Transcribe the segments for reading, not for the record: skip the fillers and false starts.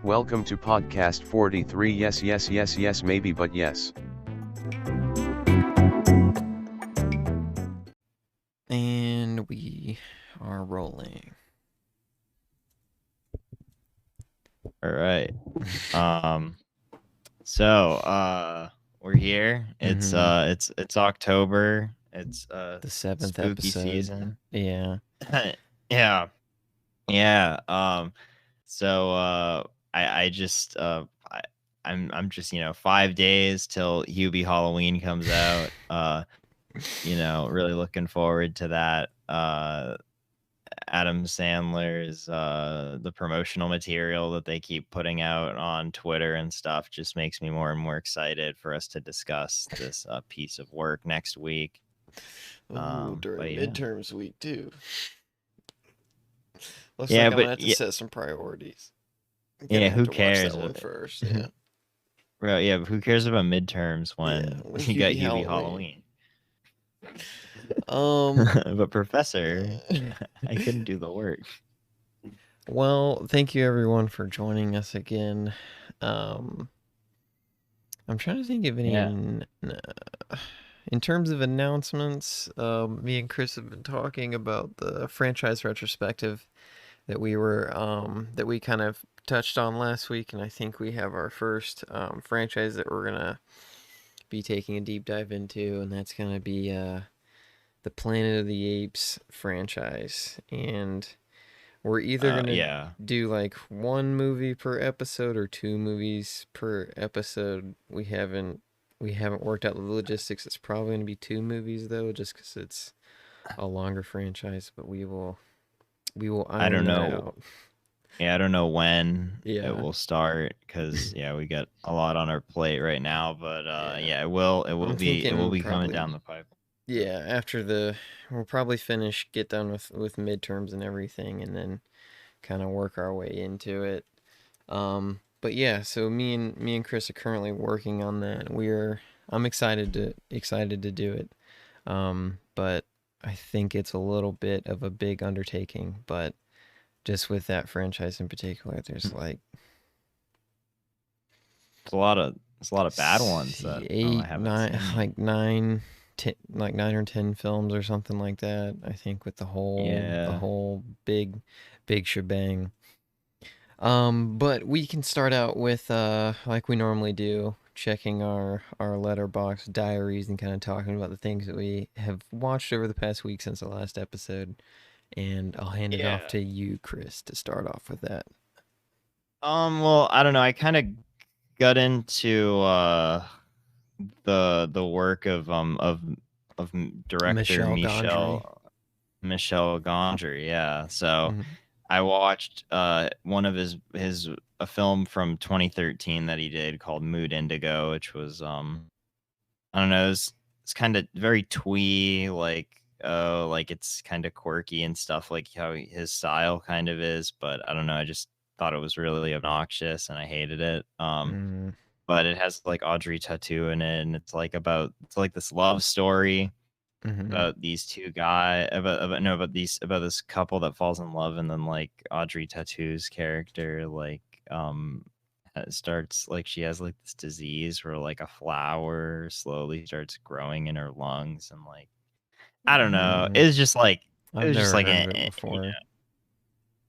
Welcome to podcast 43. Yes, yes, yes, yes, maybe, but yes. And we are rolling. All right. We're here. It's October. It's The 7th spooky episode. season. Yeah. Yeah. Yeah. I'm just 5 days till Hubie Halloween comes out. Really looking forward to that. Adam Sandler's the promotional material that they keep putting out on Twitter and stuff just makes me more and more excited for us to discuss this piece of work next week. During midterms week too. Looks Yeah, like I'm but gonna have to set some priorities. Yeah, who have to cares? watch that one first. Yeah. Well, yeah, but who cares about midterms when you got Hubie Halloween? But Professor, I couldn't do the work. Well, thank you everyone for joining us again. I'm trying to think of any in terms of announcements. Me and Chris have been talking about the franchise retrospective that we kind of touched on last week, and I think we have our first franchise that we're gonna be taking a deep dive into, and that's gonna be the Planet of the Apes franchise. And we're either gonna do like one movie per episode or two movies per episode. We haven't worked out the logistics. It's probably gonna be two movies though, just because it's a longer franchise. But we will I don't know. out. Yeah, I don't know when it will start because we got a lot on our plate right now. But it will be coming down the pipe. Yeah, after we'll probably get done with midterms and everything, and then kind of work our way into it. But yeah, so me and Chris are currently working on that. I'm excited to do it. But I think it's a little bit of a big undertaking, but just with that franchise in particular, there's like a lot of bad ones that I haven't seen. Like 9 or 10 films or something like that. I think with the whole big shebang. But we can start out with like we normally do, checking our letterbox diaries and kind of talking about the things that we have watched over the past week since the last episode. And I'll hand it off to you, Chris, to start off with that. Well, I don't know. I kind of got into the work of director Michel Gondry. Yeah. So I watched one of a film from 2013 that he did called Mood Indigo, which was I don't know, it's kind of very twee, like it's kind of quirky and stuff, like how his style kind of is, but I don't know, I just thought it was really obnoxious and I hated it. But it has like Audrey Tautou in it, and it's like this love story about these two guys, about this couple that falls in love, and then like Audrey Tautou's character starts, like, she has like this disease where like a flower slowly starts growing in her lungs, and like I don't know, it's just like I've never heard of it before.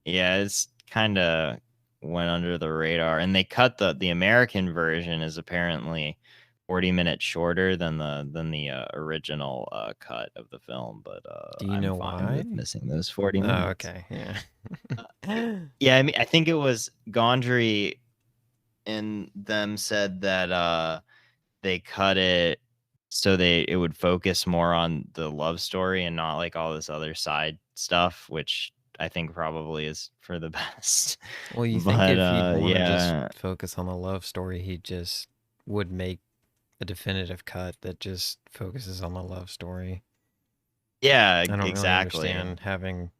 Yeah, it's kind of went under the radar, and they cut the American version is apparently 40 minutes shorter than the original cut of the film, but do you know why? With missing those 40 minutes. Oh, okay, yeah. Yeah, I mean, I think it was Gondry and them said that they cut it so it would focus more on the love story and not like all this other side stuff, which I think probably is for the best. Well, you think if he'd want to just focus on the love story, he just would make a definitive cut that just focuses on the love story. Yeah, I don't exactly. really understand having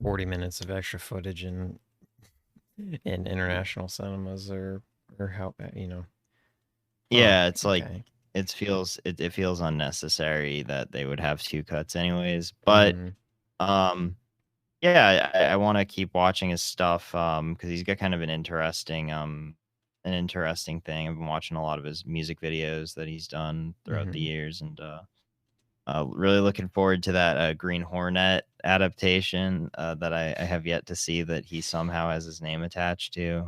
40 minutes of extra footage in international cinemas or how, you know. Yeah, it's like it feels unnecessary that they would have two cuts anyways, but yeah, I want to keep watching his stuff because he's got kind of an interesting thing. I've been watching a lot of his music videos that he's done throughout the years, and really looking forward to that Green Hornet adaptation that I have yet to see that he somehow has his name attached to.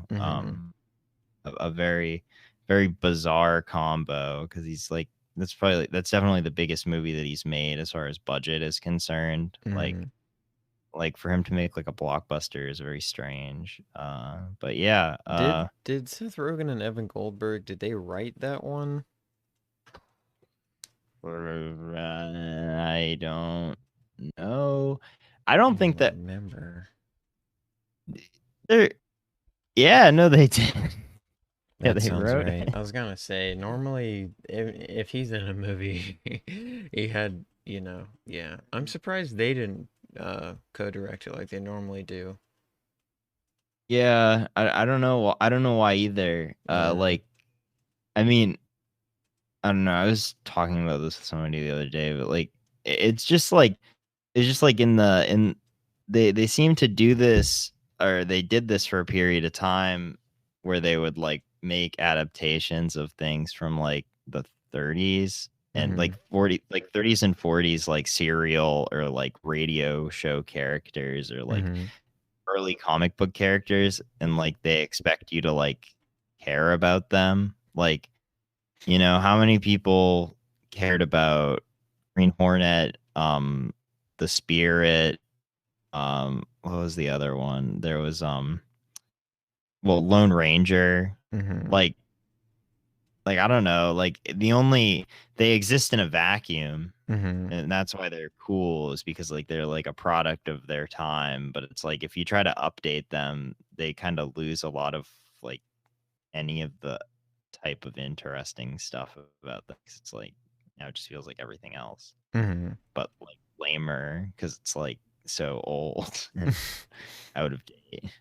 A very, very bizarre combo because he's like, that's definitely the biggest movie that he's made as far as budget is concerned. Like for him to make like a blockbuster is very strange. But yeah, Did Seth Rogen and Evan Goldberg, did they write that one? I don't know. I don't think that remember. they're. Yeah, no, they did. Yeah, That they sounds wrote right. it. I was gonna say, normally, if he's in a movie, he had, yeah. I'm surprised they didn't co-direct it like they normally do. Yeah, I don't know. I don't know why either. Like, I mean, I don't know. I was talking about this with somebody the other day, but like, it's just like in they seem to do this, or they did this for a period of time where they would like make adaptations of things from like the 30s and like 30s and 40s, like serial or like radio show characters or like early comic book characters, and like they expect you to like care about them. Like, how many people cared about Green Hornet, the Spirit, what was the other one? There was well, Lone Ranger. Like I don't know, like they exist in a vacuum. And that's why they're cool, is because like they're like a product of their time. But it's like if you try to update them, they kind of lose a lot of like any of the type of interesting stuff about them. It's like now it just feels like everything else, but like lamer because it's like so old and out of date.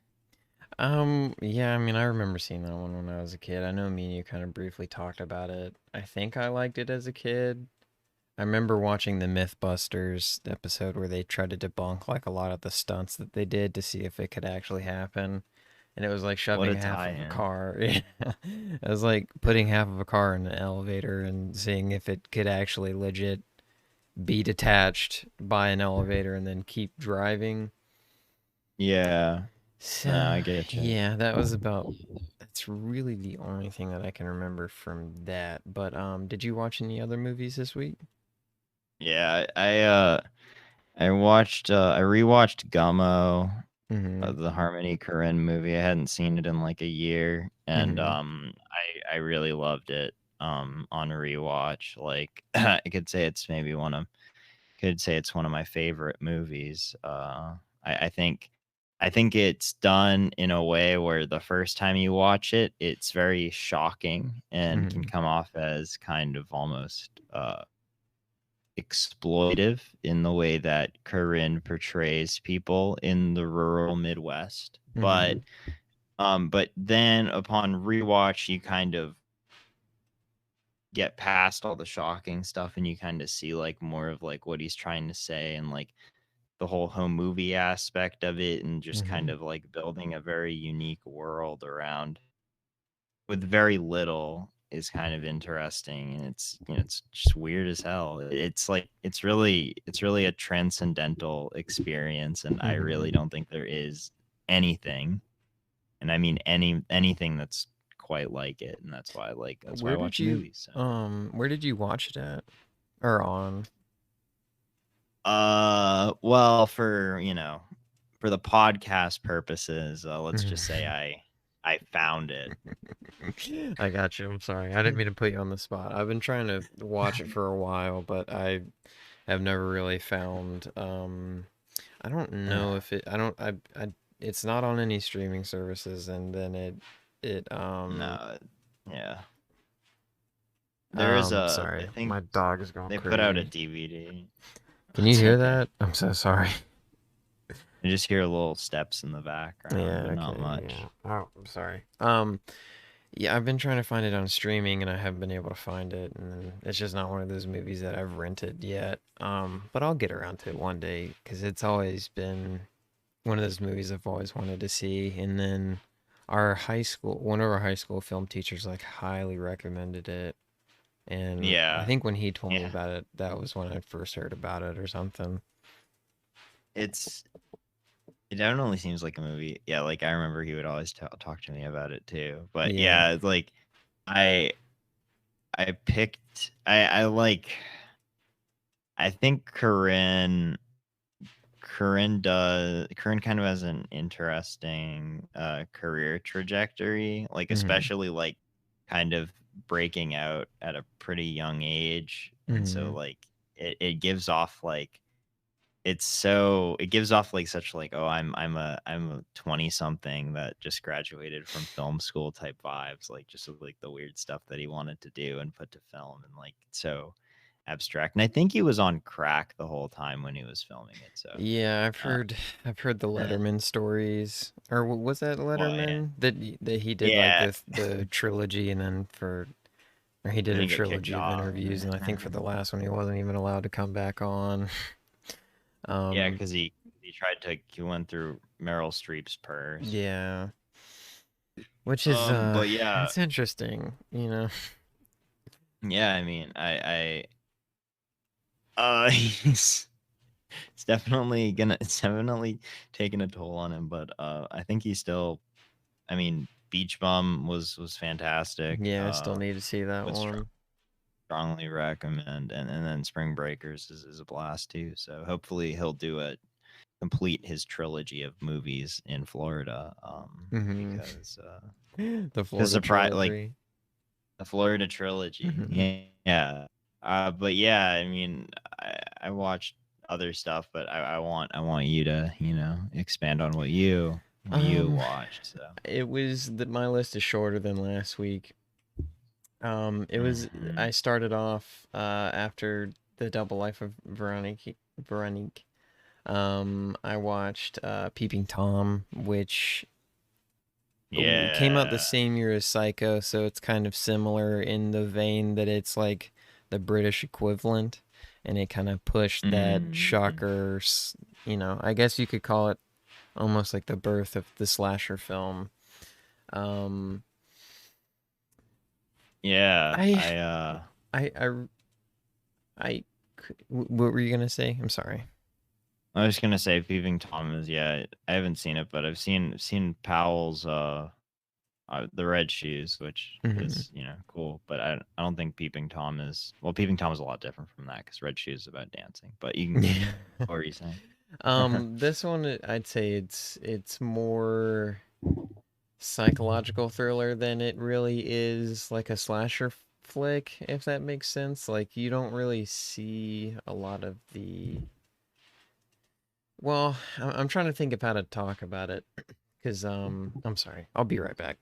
Yeah, I mean, I remember seeing that one when I was a kid. I know me and you kind of briefly talked about it. I think I liked it as a kid. I remember watching the Mythbusters episode where they tried to debunk like a lot of the stunts that they did to see if it could actually happen. And it was like What shoving a half of a tie-in. car. Yeah. It was like putting half of a car in an elevator and seeing if it could actually legit be detached by an elevator and then keep driving. Yeah. So, No, I get you. yeah, that's really the only thing that I can remember from that. But did you watch any other movies this week? Yeah, I rewatched Gummo, the Harmony Korine movie. I hadn't seen it in like a year, and I really loved it on rewatch. Like I could say it's one of my favorite movies. I think it's done in a way where the first time you watch it, it's very shocking and can come off as kind of almost exploitive in the way that Corinne portrays people in the rural Midwest. But then upon rewatch, you kind of get past all the shocking stuff and you kind of see like more of like what he's trying to say, and like the whole home movie aspect of it, and just kind of like building a very unique world around with very little is kind of interesting. And it's just weird as hell. It's really a transcendental experience, and I really don't think there is anything, and I mean anything that's quite like it. And that's why I watch movies. So. Where did you watch it at or on? Well, for the podcast purposes, let's just say I found it. I got you. I'm sorry. I didn't mean to put you on the spot. I've been trying to watch it for a while, but I have never really found I don't know if it I don't I it's not on any streaming services, and then it No, yeah. There is sorry. I think My dog is going they crazy. put out a DVD. Can you hear that? I'm so sorry. You just hear little steps in the background, but not much. Yeah. Oh, I'm sorry. Yeah, I've been trying to find it on streaming and I haven't been able to find it, and it's just not one of those movies that I've rented yet. But I'll get around to it one day because it's always been one of those movies I've always wanted to see. And then one of our high school film teachers like highly recommended it. And I Yeah, think when he told me yeah. about it, that was when I first heard about it or something. It's it definitely seems like a movie. Yeah, like I remember he would always talk to me about it too. But Yeah. yeah, it's like I I picked I like I think Corinne kind of has an interesting career trajectory, like Mm-hmm. especially like kind of breaking out at a pretty young age. And so Mm-hmm. like it gives off like it gives off like such like, oh, I'm a 20 something that just graduated from film school type vibes, like just like the weird stuff that he wanted to do and put to film, and like so abstract. And I think he was on crack the whole time when he was filming it. So Yeah, uh, I've heard the Letterman stories. Or was that well, yeah, Letterman that he did like yeah, the trilogy and then or he did and a he got kicked trilogy of off. interviews, and I think for the last one he wasn't even allowed to come back on. Yeah, Um, because he went through Meryl Streep's purse. yeah, which is But yeah, it's interesting, you know. yeah. I mean, he's it's definitely taking a toll on him. But I think he's still. I mean, Beach Bum was fantastic. Yeah, I still need to see that Would one. strongly recommend, and then Spring Breakers is a blast too. So hopefully he'll complete his trilogy of movies in Florida. Hmm. Because The because Florida like trilogy. the Florida trilogy. Hmm. Yeah. But yeah, I mean, I watched other stuff, but I want you to, expand on what you Um, watched. So. it was that my list is shorter than last week. It was Hmm. I started off after the Double Life of Veronique. I watched Peeping Tom, which came out the Yeah. same year as Psycho, so it's kind of similar in the vein that it's like the British equivalent, and it kind of pushed that Mm. shocker, I guess you could call it almost like the birth of the slasher film. Um, Yeah. I, I, I, what were you gonna say? I'm sorry. I was gonna say Peeping Tom is, yeah. I haven't seen it, but I've seen Powell's the red shoes, which Hmm. is cool. But I don't think Peeping Tom is, well. Peeping Tom is a lot different from that because red shoes is about dancing. But you can, Yeah. what were you saying? This one I'd say it's more psychological thriller than it really is like a slasher flick, if that makes sense. Like you don't really see a lot of the. Well, I'm trying to think of how to talk about it, because I'm sorry. I'll be right back.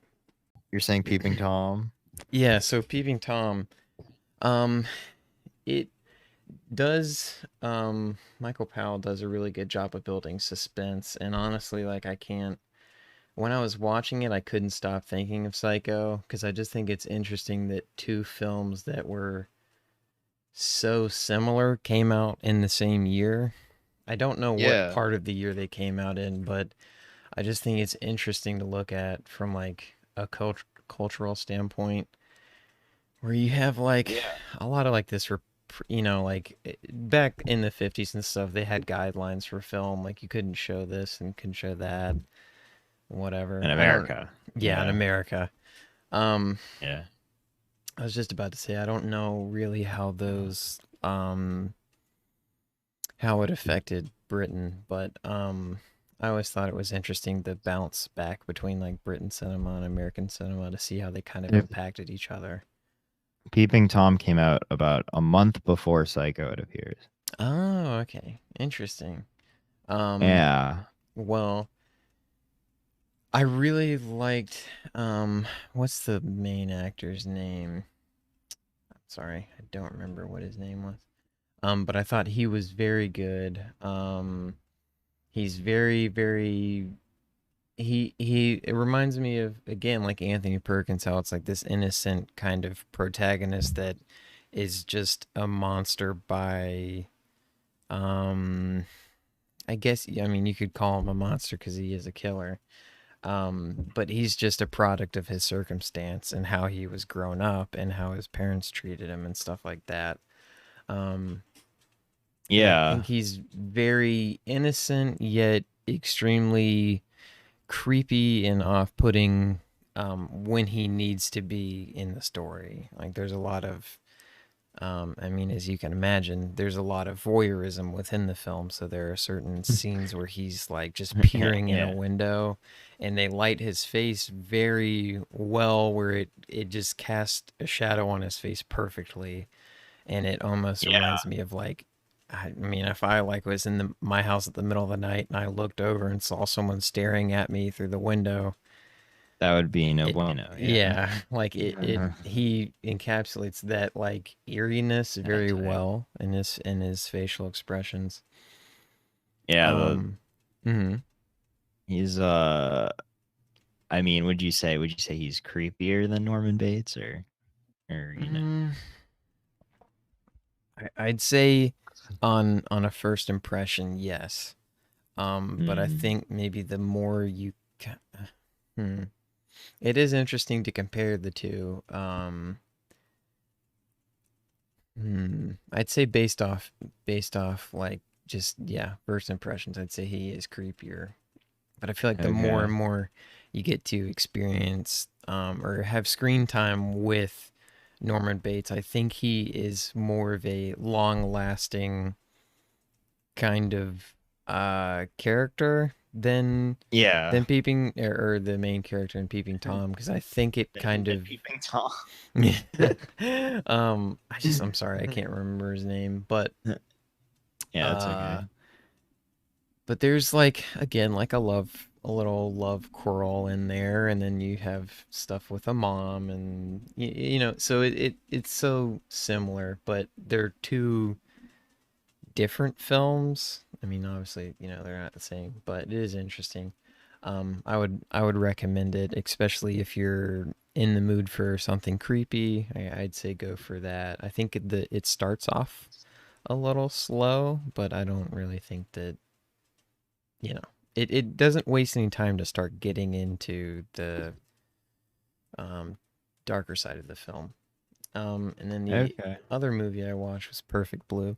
You're saying Peeping Tom? Yeah. So Peeping Tom, um, it does Michael Powell does a really good job of building suspense, and honestly, like I can't. When I was watching it, I couldn't stop thinking of Psycho because I just think it's interesting that two films that were so similar came out in the same year. I don't know what Yeah. part of the year they came out in, but I just think it's interesting to look at from like a cultural standpoint where you have like Yeah. a lot of like this like back in the 50s and stuff, they had guidelines for film, like you couldn't show this and couldn't show that, In whatever. I don't. America. Yeah, in Yeah. America. Um, Yeah. I was just about to say I don't know really how those how it affected Britain, but I always thought it was interesting the bounce back between like Britain cinema and American cinema to see how they kind of If impacted each other. Peeping Tom came out about a month before Psycho, it appears. Oh, okay. Interesting. Um Yeah. well, I really liked what's the main actor's name? Sorry, I don't remember what his name was. But I thought he was very good. He's very he it reminds me of again like Anthony Perkins, how it's like this innocent kind of protagonist that is just a monster by um I guess, I mean, you could call him a monster because he is a killer. But he's just a product of his circumstance and how he was grown up and how his parents treated him and stuff like that. Um, and I Yeah, think he's very innocent yet extremely creepy and off-putting when he needs to be in the story. Like there's a lot of I mean, as you can imagine, there's a lot of voyeurism within the film. So there are certain scenes where he's like just peering in a yeah, window, and they light his face very well, where it just casts a shadow on his face perfectly, and it almost yeah. reminds me of like. I mean, if I like was in my house at the middle of the night and I looked over and saw someone staring at me through the window, That would be no it, bueno. Yeah. yeah, like he encapsulates that like eeriness very That's well in his facial expressions. yeah. Um, hmm He's I mean, would you say he's creepier than Norman Bates or you know? mm, I'd say on a first impression, yes. But I Mm, think maybe the more you, hmm, it is interesting to compare the two. I'd say based off like just yeah, first impressions, I'd say he is creepier. But I feel like the more okay. and more you get to experience or have screen time with Norman Bates, I think he is more of a long-lasting kind of character Yeah. than Peeping or the main character in Peeping Tom because I think it kind The of peeping tom. I'm sorry I can't remember his name, Yeah, that's uh okay. but there's like again like a little love quarrel in there, and then you have stuff with a mom, and you know, so it's so similar, but they're two different films. I mean, obviously, you know, they're not the same, but it is interesting. I would recommend it, especially if you're in the mood for something creepy. I'd say go for that. I think it starts off a little slow, but I don't really think that, you know, it doesn't waste any time to start getting into the um, darker side of the film. And then the Okay. other movie I watched was Perfect Blue.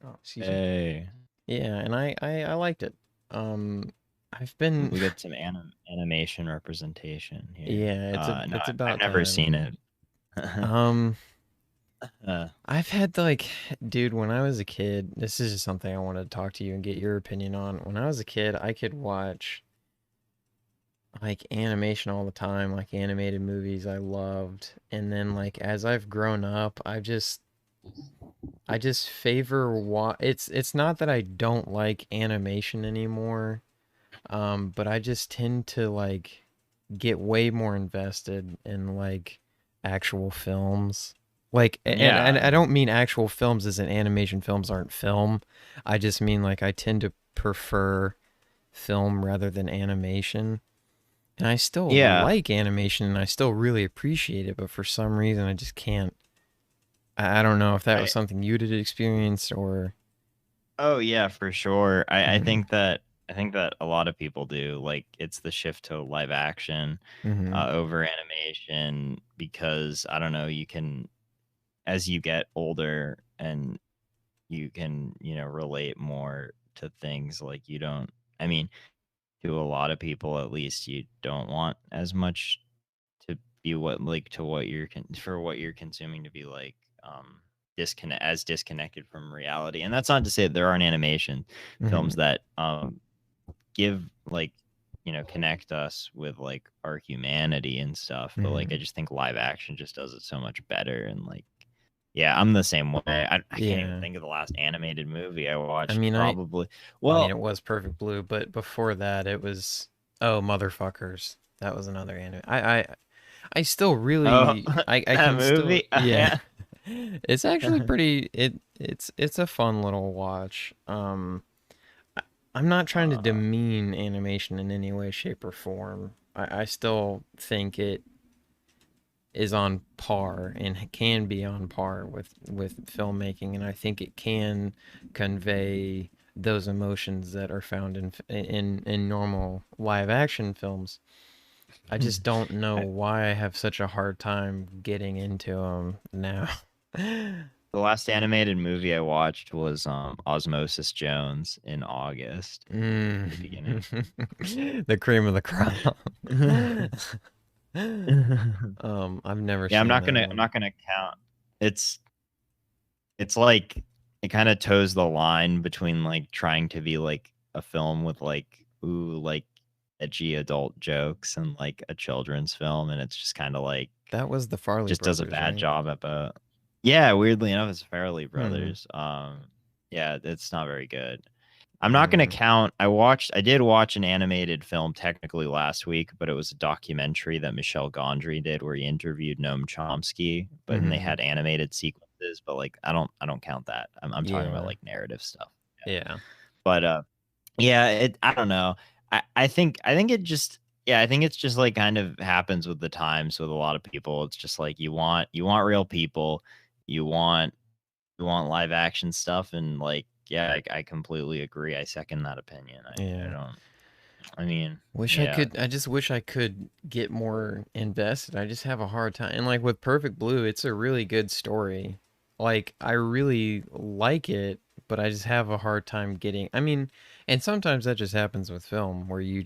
Oh, excuse me. Hey, Yeah, and I liked it. Um, I've been we get some animation representation here. yeah, No, it's I've about never time. seen it. Um, uh, I've had like, dude, when I was a kid, this is just something I wanted to talk to you and get your opinion on. When I was a kid, I could watch like animation all the time, like animated movies I loved. And then like as I've grown up, I just favor it's not that I don't like animation anymore. But I just tend to like get way more invested in like actual films. Like and yeah. I don't mean actual films as in animation films aren't film. I just mean like I tend to prefer film rather than animation. And I still Yeah. like animation and I still really appreciate it, but for some reason I just can't. I don't know if that was I something you did experience or. Oh yeah, for sure. I Hmm. think that a lot of people do. Like it's the shift to live action Hmm. over animation because I don't know, you can as you get older and you can, relate more to things like you don't I mean, to a lot of people at least you don't want as much to be what you're for what you're consuming to be like disconnected from reality. And that's not to say that there aren't animation Hmm. films that give like connect us with like our humanity and stuff, but like I Hmm. just think live action just does it so much better. And like yeah, I'm the same way. I can't even Yeah. think of the last animated movie I I watched. mean, Probably I mean, well it was Perfect Blue, but before that, it was oh motherfuckers. That was another anime. I still oh really, I that can still, movie. yeah. Yeah. It's actually pretty. It's a fun little watch. I, I'm not trying to uh, demean animation in any way, shape, or form. I still think it is on par and can be on par with filmmaking, and I think it can convey those emotions that are found in normal live action films. I just don't know why I have such a hard time getting into them now. The last animated movie I watched was Osmosis Jones in August. Mm. The beginning. The cream of the crop. I've never Yeah, seen that I'm one. not gonna count. It's like it kind of toes the line between like trying to be like a film with like like edgy adult jokes and like a children's film, and it's just kind of like That was the Farley just does a brothers, bad right? job at both. Yeah, weirdly enough, it's Farrelly Hmm. brothers. Yeah, it's not very good. I'm not gonna count. I did watch an animated film technically last week, but it was a documentary that Michel Gondry did where he interviewed Noam Chomsky, but and they had animated sequences. But like, I don't count that. I'm talking about Yeah. like narrative stuff. Yeah. But yeah, I don't know. I think it just I think it's just like kind of happens with the times with a lot of people. It's just like you want real people, you want live action stuff, and like I completely agree. I second that opinion. I don't. I mean, I just wish I could get more invested. I just have a hard time. And like with Perfect Blue, it's a really good story. Like I really like it, but I just have a hard time getting. I mean, and sometimes that just happens with film where you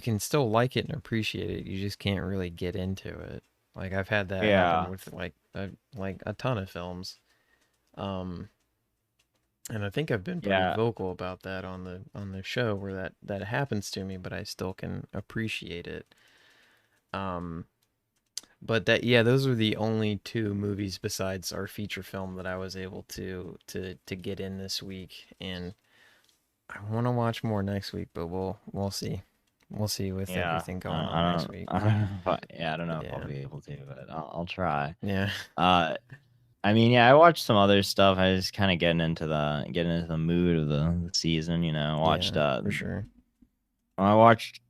can still like it and appreciate it. You just can't really get into it. Like I've had that happen with like a ton of films. Um and I think I've been pretty vocal about that on the show where that happens to me, but I still can appreciate it. But those were the only two movies besides our feature film that I was able to get in this week, and I want to watch more next week, but we'll see. We'll see with everything going on next week. I don't know if I'll be able to, but I'll try. Yeah. I mean, I watched some other stuff. I was kind of getting into the mood of the season, you know. Watched for sure. I watched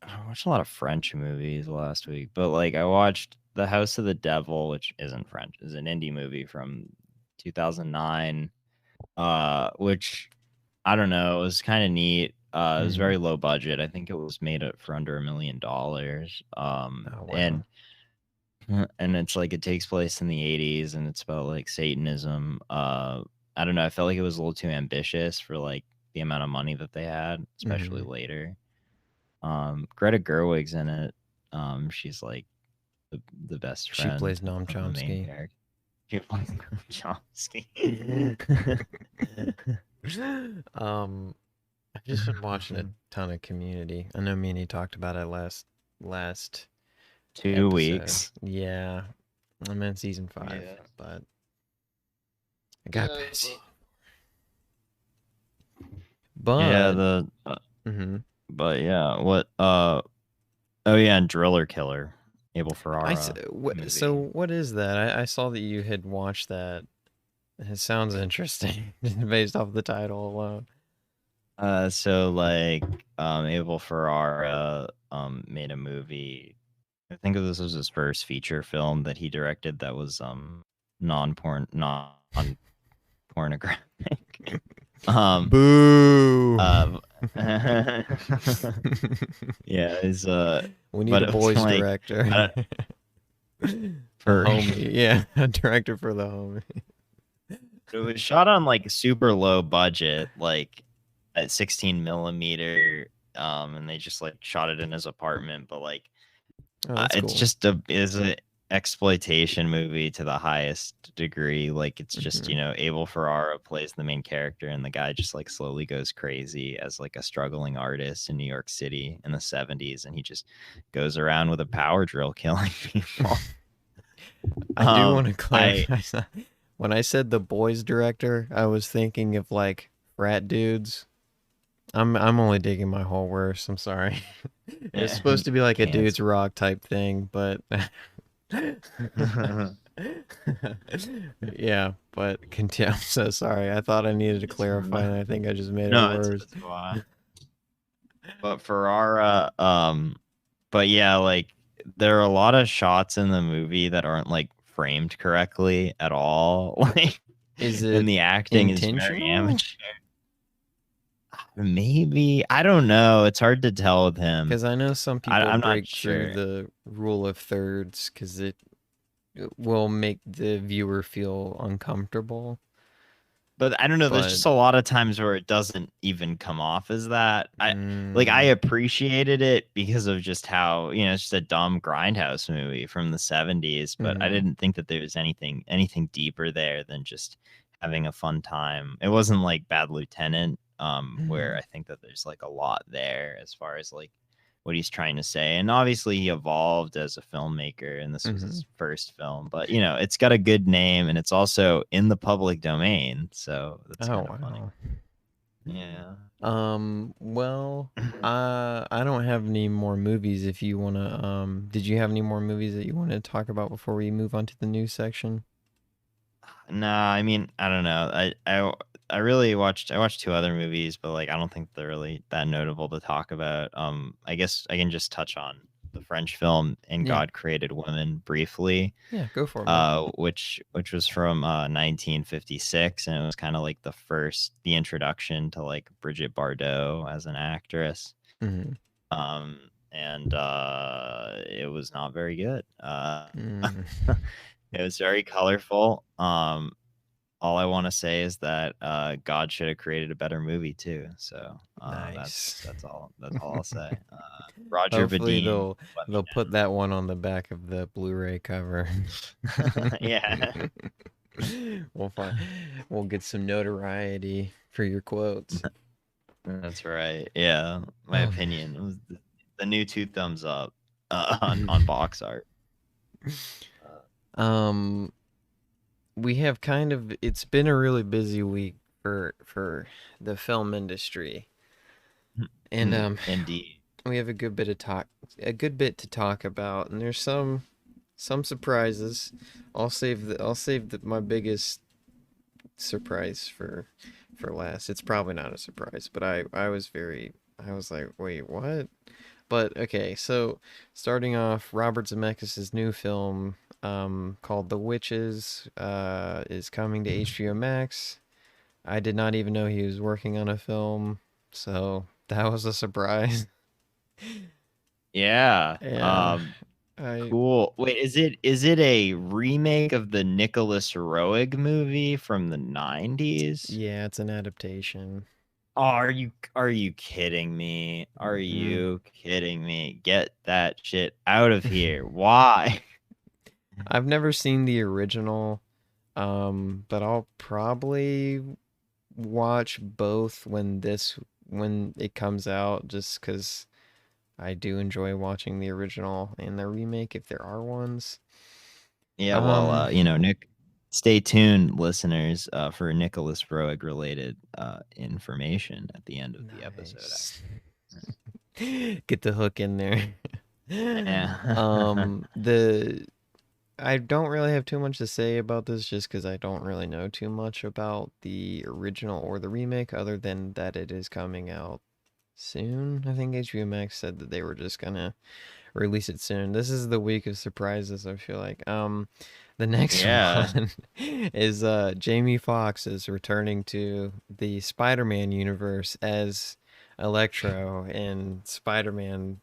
a lot of French movies last week, but like I watched The House of the Devil, which isn't French, is an indie movie from 2009, which I don't know, it was kind of neat. It was very low budget. I think it was made for under $1 million. Oh, wow. And it's like it takes place in the 80s, and it's about like Satanism. I don't know. I felt like it was a little too ambitious for like the amount of money that they had, especially later. Greta Gerwig's in it. She's like the best friend. She plays Noam of the main Chomsky. character. She plays Noam Chomsky. I've just been watching a ton of Community. I know me and he talked about it last 2 episode. weeks. Yeah, I'm in season 5, but I got busy. But but yeah, what? Oh yeah, and Driller Killer, Abel Ferrara. So what is that? I saw that you had watched that. It sounds interesting based off the title alone. So like, Abel Ferrara made a movie. I think this was his first feature film that he directed that was non-pornographic. Boo. Yeah, it's we need a boys director. For homie, yeah, a director for the homie. It was shot on like super low budget, like at 16 millimeter, and they just like shot it in his apartment. But like, it's just is an exploitation movie to the highest degree. Like it's just Abel Ferrara plays the main character, and the guy just like slowly goes crazy as like a struggling artist in New York City in the 70s, and he just goes around with a power drill killing people. I do want to clarify. When I said the boys director, I was thinking of like frat dudes. I'm only digging my hole worse. I'm sorry. It's supposed to be like a dude's rock type thing, but yeah, but continue. I'm so sorry. I thought I needed to clarify, and I think I just made it worse. But Ferrara, but yeah, like there are a lot of shots in the movie that aren't like framed correctly at all. Like Is and it the acting is very intentional? amateur. Maybe, I don't know. It's hard to tell with him. Because I know some people I'm not break through sure. the rule of thirds because it will make the viewer feel uncomfortable. But I don't know. There's But just a lot of times where it doesn't even come off as that. I mm, appreciated it because of just how, it's just a dumb grindhouse movie from the 70s. But I mhm, didn't think that there was anything deeper there than just having a fun time. It wasn't like Bad Lieutenant, where I mhm, think that there's like a lot there as far as like what he's trying to say. And obviously he evolved as a filmmaker, and this was mhm. his first film. But it's got a good name, and it's also in the public domain, so that's Oh kind of funny. wow. Yeah. Well, I don't have any more movies. If you wanna, did you have any more movies that you want to talk about before we move on to the news section? Nah, I mean, I don't know. I watched two other movies, but like I don't think they're really that notable to talk about. I guess I can just touch on the French film "In Yeah, God Created Women" briefly, yeah, go for it, man. which was from 1956, and it was kind of like the introduction to like Brigitte Bardot as an actress. Mm-hmm. And it was not very good. Mm, It was very colorful. All I want to say is that God should have created a better movie too. So nice. that's all. That's all I'll say. Roger Hopefully Vadim, let me they'll put that one on the back of the Blu-ray cover. know. Yeah, We'll find we'll get some notoriety for your quotes. that's right. Yeah, my Um, opinion was the new two thumbs up on box art. um we have kind of it's been a really busy week for the film industry. And Indeed. we have a good bit to talk about, and there's some surprises. I'll save my biggest surprise for last. It's probably not a surprise, but I was like, wait, what? But okay, so starting off, Robert Zemeckis' new film called The Witches is coming to HBO Max. I did not even know he was working on a film, so that was a surprise. Yeah. Yeah, I Cool. Wait, is it a remake of the Nicholas Roeg movie from the 90s? yeah, it's an adaptation. Oh, are you kidding me? Are Mm. you kidding me? Get that shit out of here. Why? I've never seen the original, but I'll probably watch both when it comes out, just because I do enjoy watching the original and the remake if there are ones. Yeah, well, Um, Nick, stay tuned, listeners, for Nicholas Roeg related information at the end of the episode. nice. Get the hook in there. Yeah. The I don't really have too much to say about this just because I don't really know too much about the original or the remake other than that it is coming out soon. I think HBO Max said that they were just gonna release it soon. This is the week of surprises, I feel like. The next Yeah. one is Jamie Foxx is returning to the Spider-Man universe as Electro in Spider-Man.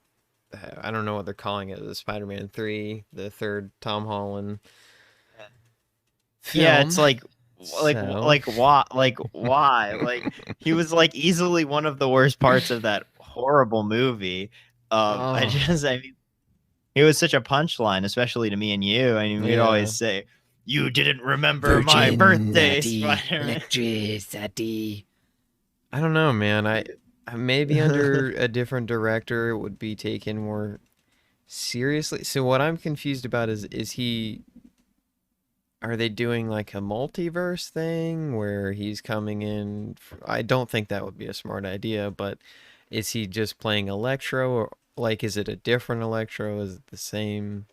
I don't know what they're calling it. The Spider-Man 3, the third Tom Holland Yeah, film. it's like So, why? Like he was like easily one of the worst parts of that horrible movie. oh, I mean, he was such a punchline, especially to me and you. I mean, we'd always yeah. say, "You didn't remember my birthday, Virginity, Spider-Man." electricity. I don't know, man. Maybe under a different director it would be taken more seriously. So what I'm confused about is he are they doing like a multiverse thing where he's coming in? I don't think that would be a smart idea, but is he just playing Electro or like is it a different Electro? Is it the same?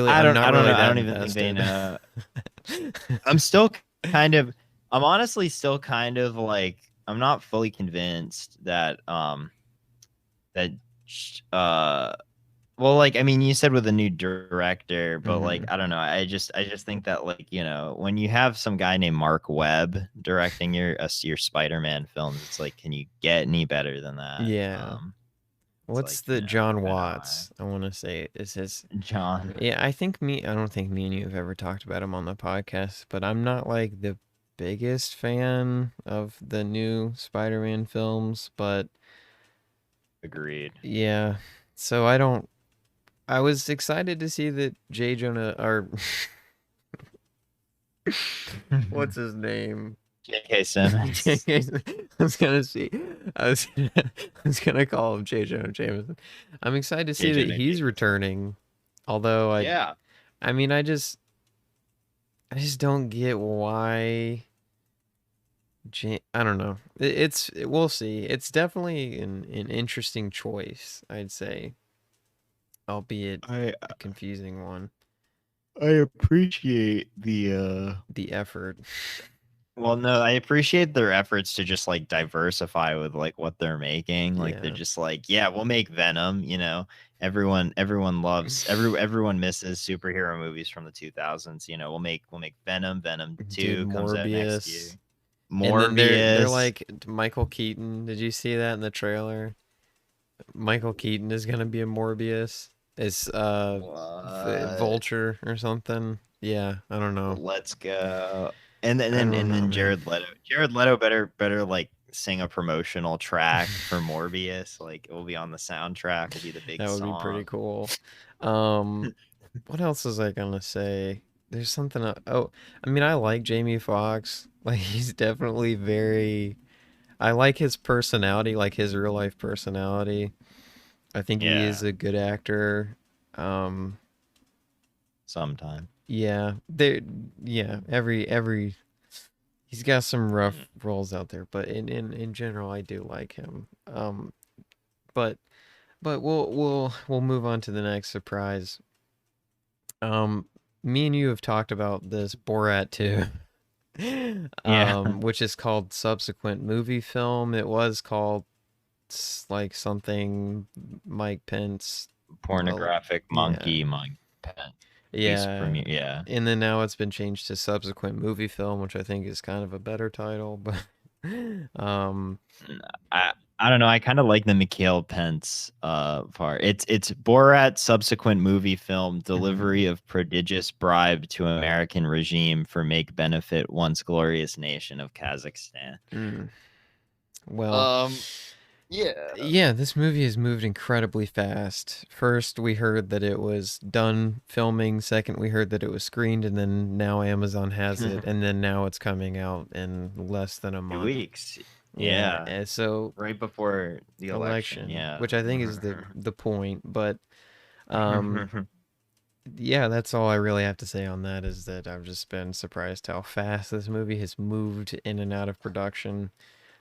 I'm not I don't really know. I that don't even think they invested. know. I'm still kind of I'm honestly still kind of like I'm not fully convinced that that uh Well, like, I mean, you said with a new director, but like, Mhm. I don't know. I just think that, like, when you have some guy named Mark Webb directing your Spider-Man films, it's like, can you get any better than that? Yeah. It's What's like, the John kind of high. Watts? I want to say is his. John. Yeah, I don't think me and you have ever talked about him on the podcast, but I'm not like the biggest fan of the new Spider-Man films, but Agreed. yeah. So I was excited to see that J. Jonah or what's his name? J.K. Simmons. I was gonna see. I was gonna call him J. Jonah Jameson. I'm excited to see J.J. that he's returning. Although Yeah. I mean, I just don't get why. I don't know. We'll see. It's definitely an interesting choice, I'd say, albeit I a confusing one. I appreciate The effort. well, no, I appreciate their efforts to just like diversify with like what they're making. Like they're Yeah. just like, yeah, we'll make Venom, Everyone loves everyone misses superhero movies from the 2000s, we'll make Venom. Venom Dude, 2 comes out next year. Morbius. And then they're Morbius. like Michael Keaton. Did you see that in the trailer? Michael Keaton is gonna be a Morbius. It's What? Vulture or something. Yeah, I don't know. Let's go. And then I and don't then, and know, then man. Jared Leto. Jared Leto better like sing a promotional track for Morbius. Like it will be on the soundtrack, will be the big That would be pretty song. cool. Um, what else was I gonna say? There's something. Oh, I mean, I like Jamie Foxx. Like, he's definitely very. I like his personality, like his real life personality. I think he is Yeah, a good actor. Um, sometime. yeah, there. Yeah, every. He's got some Mm. rough roles out there, but in general, I do like him. But we'll move on to the next surprise. Um, Me and you have talked about this Borat 2. Yeah, Which is called subsequent movie film. It was called like something Mike Pence. pornographic Yeah, monkey, Mike Penn. Least yeah. premiere. Yeah. And then now it's been changed to subsequent movie film, which I think is kind of a better title. But um, I I don't know. I kind of like the Mikhail Pence part. It's Borat subsequent movie film mhm, delivery of prodigious bribe to American regime for make benefit once glorious nation of Kazakhstan. mm. Well, Um yeah. yeah, this movie has moved incredibly fast. First, we heard that it was done filming. Second, we heard that it was screened, and then now Amazon has it, and then now it's coming out in less than a 2 month. weeks. Yeah, Yeah. and so Right before the election. election, Yeah. which I think is the point, but um yeah, that's all I really have to say on that is that I've just been surprised how fast this movie has moved in and out of production.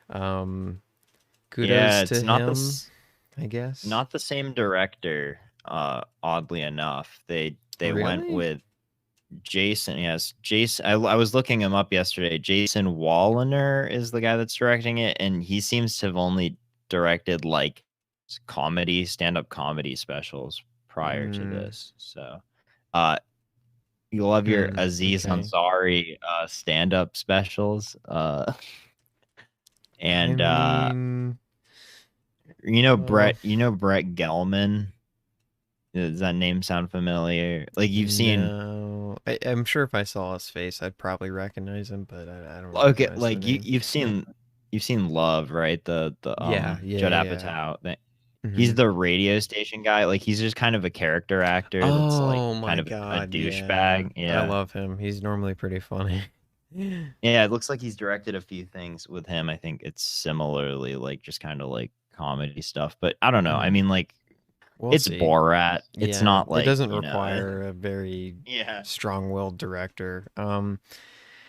Um Yeah, Kudos to it's not him, this I guess. not the same director, oddly enough. They went Really? with Jason, yes, Jason. I was looking him up yesterday. Jason Walliner is the guy that's directing it, and he seems to have only directed like stand-up comedy specials prior to Mm, this. So, uh, you love your Aziz okay. Ansari stand-up specials, I and mean, well, Brett Gelman. Does that name sound familiar? Like you've seen. no. I'm sure if I saw his face, I'd probably recognize him, but I don't Okay, recognize the like name. you've seen Love, right? The Yeah, yeah, Judd yeah. Apatow. Hmm. He's the radio station guy. Like he's just kind of a character actor that's like Oh my kind of a God, yeah. douchebag. I Yeah. love him. He's normally pretty funny. Yeah, it looks like he's directed a few things with him. I think it's similarly like just kind of like comedy stuff. But I don't know. I Hmm. mean like We'll it's see. Borat. It's Yeah, not it like, doesn't require a very yeah. strong-willed director.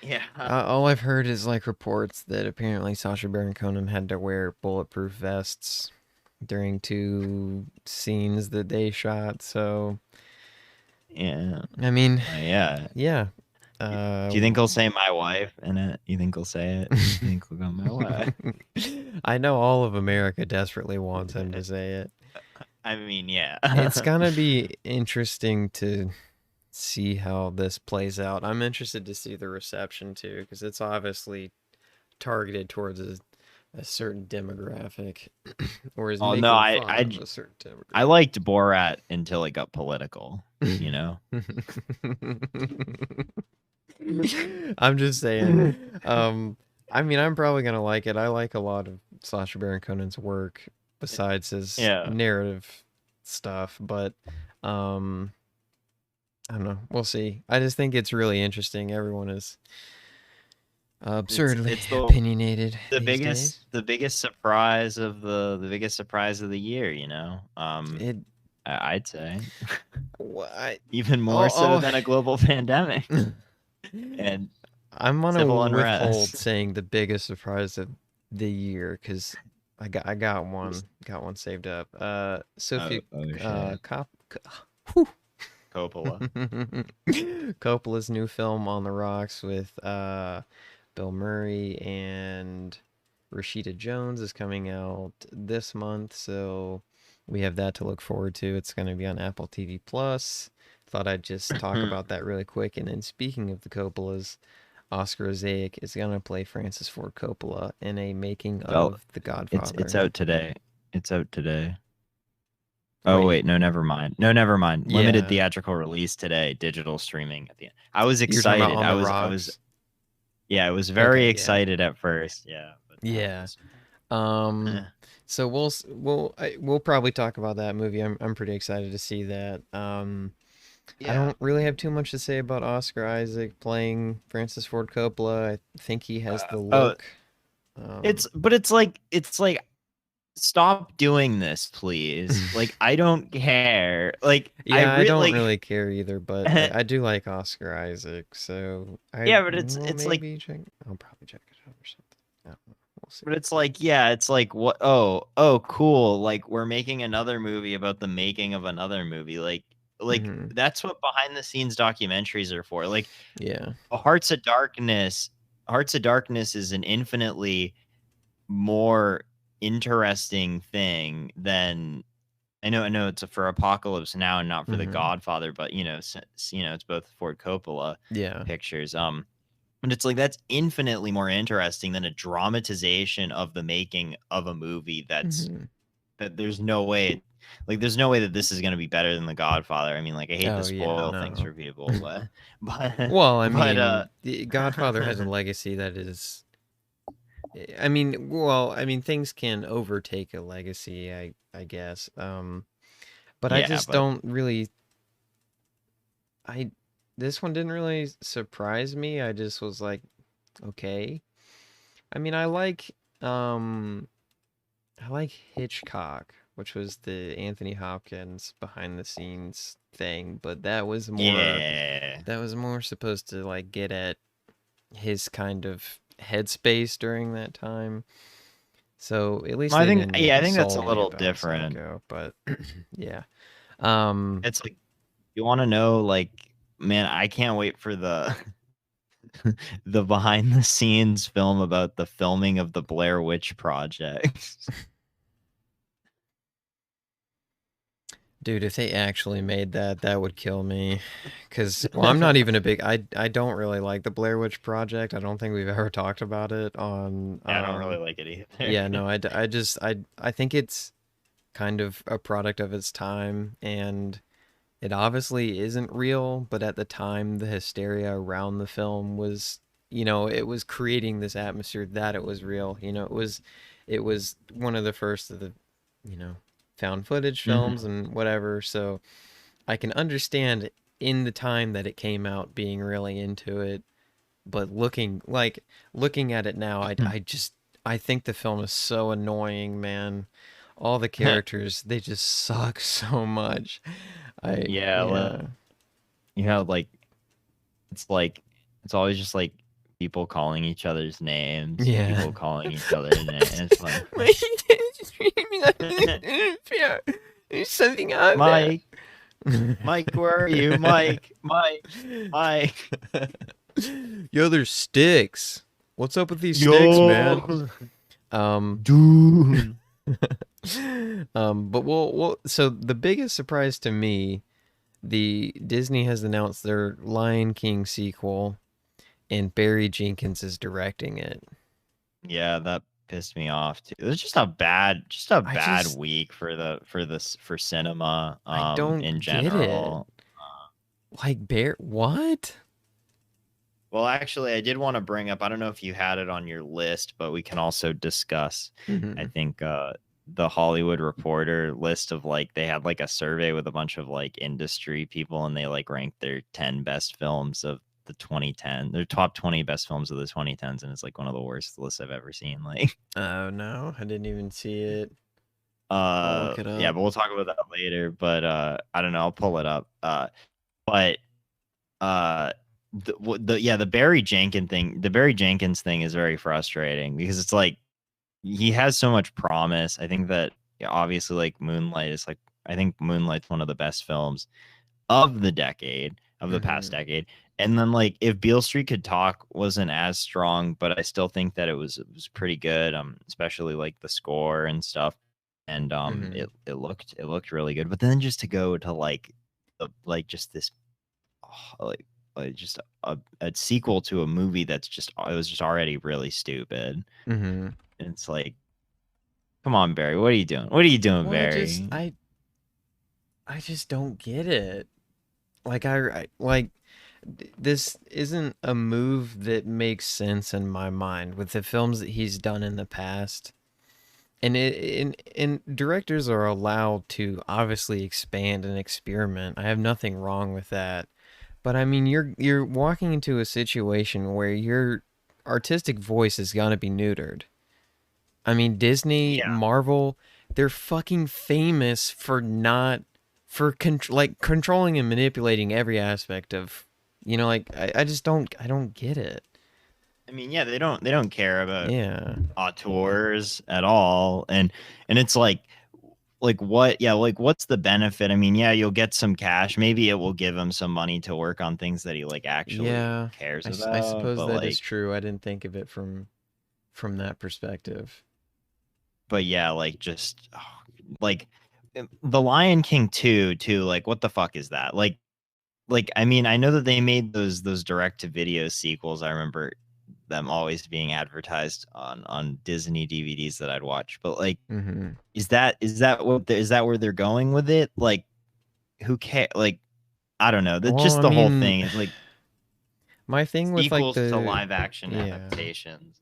Yeah. All I've heard is like reports that apparently Sacha Baron Cohen had to wear bulletproof vests during two scenes that they shot. So, Yeah. I mean, Yeah. yeah. Do you think he'll say my wife in it? You think he'll say it? You think he'll go my wife? I know all of America desperately wants him to say it. I mean, yeah. It's gonna be interesting to see how this plays out. I'm interested to see the reception too, because it's obviously targeted towards a certain demographic, or is Oh no, making fun of a certain I demographic. liked Borat until it got political. You know. I'm just saying. I mean, I'm probably gonna like it. I like a lot of Sacha Baron Cohen's work besides his Yeah. narrative stuff, but um, I don't know. We'll see. I just think it's really interesting. Everyone is absurdly It's opinionated the these days. biggest surprise of the biggest surprise of the year. You know. It. I'd say What? even more so than a global pandemic and I'm gonna civil withhold unrest. saying the biggest surprise of the year because I got one saved up. Sophie Shit. whew. Coppola. Coppola's new film On the Rocks with Bill Murray and Rashida Jones is coming out this month, so we have that to look forward to. It's going to be on Apple TV Plus. Thought I'd just talk about that really quick. And then speaking of the Coppolas, Oscar Isaac is going to play Francis Ford Coppola in a making Well, of The Godfather. it's out today. It's out today. Oh Wait. wait, no, never mind. No, never mind. Limited Yeah. theatrical release today, digital streaming at the end. I was You're talking excited. about On the I Rocks? was yeah, I was very Okay, yeah. excited at first. Yeah. But Yeah. was, So we'll probably talk about that movie. I'm pretty excited to see that. I don't really have too much to say about Oscar Isaac playing Francis Ford Coppola. I think he has the look. it's like stop doing this, please. Like I don't care. Like yeah, I don't really care either, but I do like Oscar Isaac, so yeah, but it's maybe like check. I'll probably check it out or something. I don't know. We'll see. but it's like yeah, it's like what? Oh, cool. Like we're making another movie about the making of another movie. Like that's what behind the scenes documentaries are for. Like yeah, Hearts of Darkness. Hearts of Darkness is an infinitely more interesting thing than I know it's for Apocalypse Now and not for The Godfather, but it's both Ford Coppola pictures. And it's like that's infinitely more interesting than a dramatization of the making of a movie that there's no way that this is going to be better than The Godfather. I mean, like I hate to spoil things for people, but well, I mean, The Godfather has a legacy that is I mean things can overtake a legacy, I guess. But I just don't really this one didn't really surprise me. I just was like, okay. I mean, I like Hitchcock, which was the Anthony Hopkins behind the scenes thing, but that was more supposed to like get at his kind of headspace during that time. So at least I think that's a little different. Psycho, but yeah. It's like you want to know, like, man, I can't wait for the the behind the scenes film about the filming of the Blair Witch Project. Dude, if they actually made that, that would kill me. Because, well, I'm not even a big... I don't really like the Blair Witch Project. I don't think we've ever talked about it on... I don't really like it either. Yeah, no, I think it's kind of a product of its time, and it obviously isn't real, but at the time, the hysteria around the film was... it was creating this atmosphere that it was real. It was one of the first of the, found footage films and whatever, so I can understand in the time that it came out being really into it, but looking at it now, I think the film is so annoying, man. All the characters, they just suck so much. You have it's always just like people calling each other's names. Yeah. People calling each other's names. It's like there's something out Mike. Mike, where are you? Mike. Yo, there's sticks. What's up with these sticks, man? Dude. But we'll so the biggest surprise to me, the Disney has announced their Lion King sequel, and Barry Jenkins is directing it. Yeah, that pissed me off too. It was just a bad I just week for cinema I in don't get it. general. Like Bear, what? Well, actually, I did want to bring up, I don't know if you had it on your list, but we can also discuss, I Mm-hmm. think, the Hollywood Reporter list of like, they had like a survey with a bunch of like industry people and they like ranked their 10 best films of the 2010, their top 20 best films of the 2010s. And it's like one of the worst lists I've ever seen. Like, Oh no, I didn't even see it. I'll look it yeah, up. but we'll talk about that later. But I don't know, I'll pull it up. But uh the Barry Jenkins thing is very frustrating because it's like he has so much promise. I think that, yeah, obviously like Moonlight is like, I think Moonlight's one of the best films of the past Mm-hmm. decade. And then like if Beale Street Could Talk wasn't as strong, but I still think that it was pretty good. Especially like the score and stuff. And Mm-hmm. it looked really good. But then just to go to like just this, like just a sequel to a movie that's just, it was just already really stupid. Mm-hmm. And it's like, come on, Barry, what are you doing? What are you doing, Well, Barry? I just don't get it. Like like this isn't a move that makes sense in my mind with the films that he's done in the past. And directors are allowed to obviously expand and experiment. I have nothing wrong with that. But I mean, you're walking into a situation where your artistic voice is gonna be neutered. I mean, Disney, Yeah. Marvel, they're fucking famous for not for like controlling and manipulating every aspect of, like I just I don't get it. I mean, yeah, they don't care about Yeah. auteurs at all. And it's like what, yeah, like what's the benefit? I mean, yeah, you'll get some cash. Maybe it will give him some money to work on things that he like actually Yeah. cares I about. suppose that is true. I didn't think of it from that perspective. But yeah, like just like the Lion King 2 too, like what the fuck is that? Like I mean, I know that they made those direct to video sequels. I remember them always being advertised on Disney DVDs that I'd watch. But like, Mhm. is that where they're going with it? Like, who cares? Like, I don't know. That Well, just I the whole mean, thing is like my thing with like sequels to the live action yeah. adaptations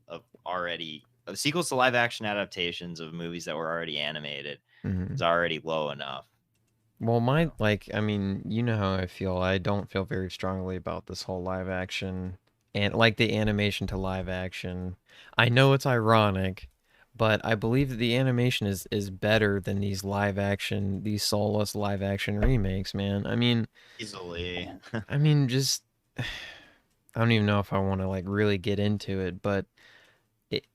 sequels to live action adaptations of movies that were already animated Mhm. is already low enough. Well, my So. like I mean, you know how I feel. I don't feel very strongly about this whole live action and like the animation to live action. I know it's ironic, but I believe that the animation is better than these soulless live action remakes, man. Easily. I mean just I don't even know if I want to like really get into it, but it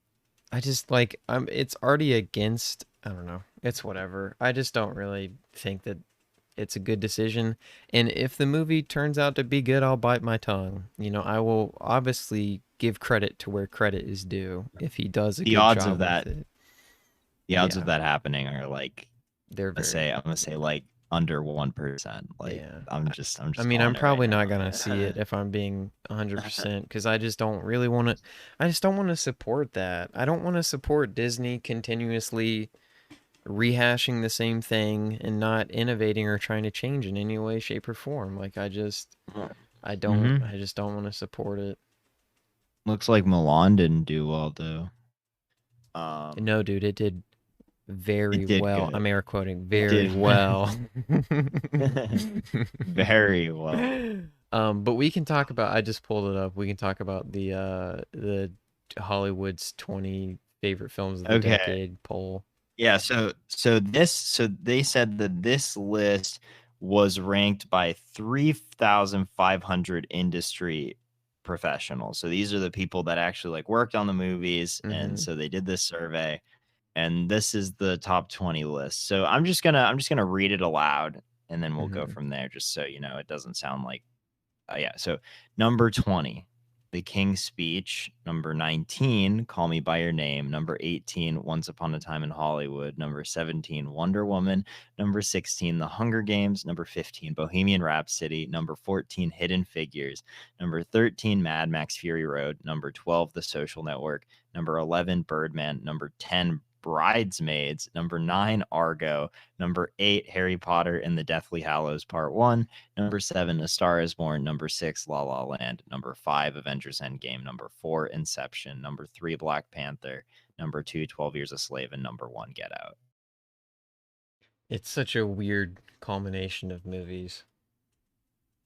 I just like it's already against, I don't know. It's whatever. I just don't really think that it's a good decision. And if the movie turns out to be good, I'll bite my tongue. I will obviously give credit to where credit is due if he does a the good odds of job with that it. the odds of Yeah, that happening are like, they're very I'm gonna say like under 1%. Like yeah. I'm I just mean, I'm calling it right probably now. not gonna see it if I'm being 100% because I just don't really want to. I just don't want to support that. I don't want to support Disney continuously rehashing the same thing and not innovating or trying to change in any way, shape, or form. Like Mm-hmm. I just don't want to support it. Looks like Milan didn't do well though. No, dude, it did It very did well. good. I'm air quoting It very did well. very well. But we can talk about. I just pulled it up. We can talk about the Hollywood's 20 favorite films of the Okay. decade poll. Yeah, so they said that this list was ranked by 3,500 industry professionals. So these are the people that actually like worked on the movies, and Mm-hmm. so they did this survey, and this is the top 20 list. So I'm just gonna read it aloud, and then we'll go Mm-hmm. from there, just so you know it doesn't sound like, yeah. So number 20. The King's Speech. Number 19, Call Me by Your Name. Number 18, Once Upon a Time in Hollywood. Number 17, Wonder Woman. Number 16, The Hunger Games. Number 15, Bohemian Rhapsody. Number 14, Hidden Figures. Number 13, Mad Max Fury Road. Number 12, The Social Network. Number 11, Birdman. Number 10, Bridesmaids. Number 9, Argo. Number 8, Harry Potter and the Deathly Hallows Part 1. Number 7, A Star is Born. Number 6, La La Land. Number 5, Avengers Endgame. Number 4, Inception. Number 3, Black Panther. Number 2, 12 Years a Slave. And number 1, Get Out. It's such a weird culmination of movies.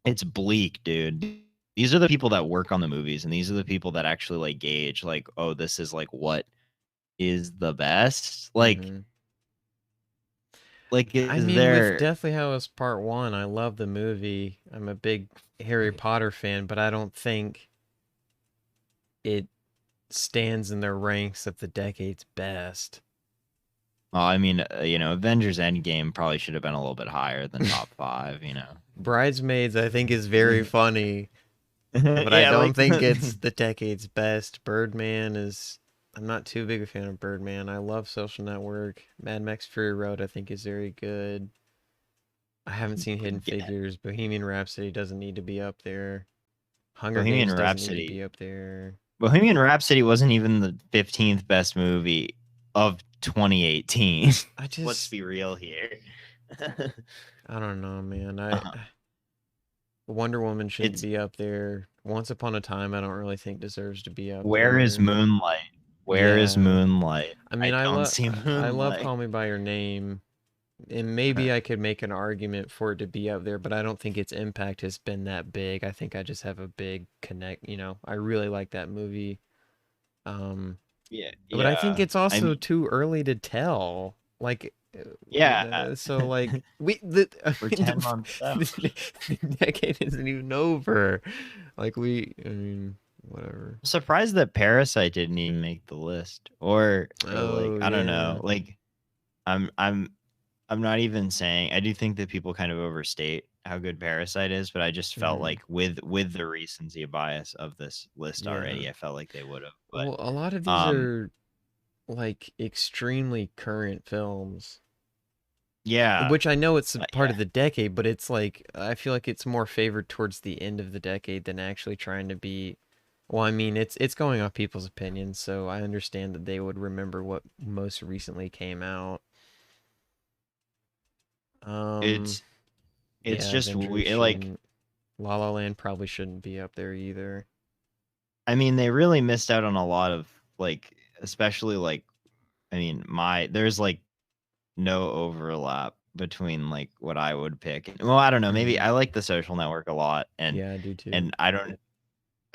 It's bleak, dude. These are the people that work on the movies, and these are the people that actually like gauge, like, oh, this is like what is the best. Like, I is mean, with there? Deathly Hallows Part 1, I love the movie. I'm a big Harry Potter fan, but I don't think it stands in the ranks of the decade's best. Well, I mean, Avengers Endgame probably should have been a little bit higher than top 5. Bridesmaids, I think, is very funny, but I Yeah, don't like think it's the decade's best. Birdman is. I'm not too big a fan of Birdman. I love Social Network. Mad Max Fury Road, I think, is very good. I haven't seen Hidden Figures. Bohemian Rhapsody doesn't need to be up there. Hunger Bohemian Games doesn't need to Rhapsody. be up there. Bohemian Rhapsody wasn't even the 15th best movie of 2018. Let's be real here. I don't know, man. Wonder Woman should be up there. Once Upon a Time, I don't really think deserves to be up there. Where is Moonlight? Where is Moonlight? I mean, I love Call Me by Your Name, and maybe I could make an argument for it to be up there, but I don't think its impact has been that big. I think I just have a big connect. I really like that movie. Yeah, but I think it's also too early to tell. Like, so like we're 10 months out. The decade isn't even over. Like I mean, whatever. I'm surprised that Parasite didn't even make the list, or like I don't know. Like, I'm not even saying. I do think that people kind of overstate how good Parasite is, but I just felt like with the recency bias of this list already, I felt like they would have. Well, a lot of these are like extremely current films. Yeah. Which I know it's part of the decade, but it's like I feel like it's more favored towards the end of the decade than actually trying to be. Well, I mean, it's going off people's opinions, so I understand that they would remember what most recently came out. It's just like La La Land probably shouldn't be up there either. I mean, they really missed out on a lot of like, especially like, I mean, there's like no overlap between like what I would pick. Well, I don't know. Maybe I like The Social Network a lot, and yeah, I do too. And I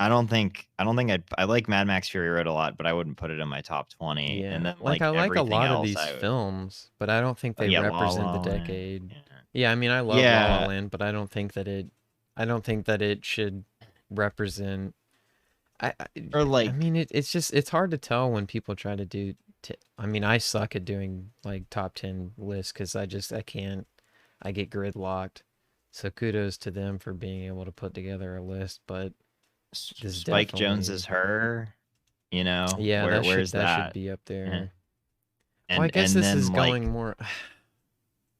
don't think I like Mad Max Fury Road a lot, but I wouldn't put it in my top 20. Yeah, and then like I like a lot of these films, but I don't think they represent the decade. Yeah, I mean, I love La La Land, but I don't think that it should represent. I mean, it's hard to tell when people try to do. I mean, I suck at doing like top 10 lists because I can't. I get gridlocked. So kudos to them for being able to put together a list, but Spike Jonze is her. Yeah, where's that? Should be up there. Yeah. Well, I guess this is going more.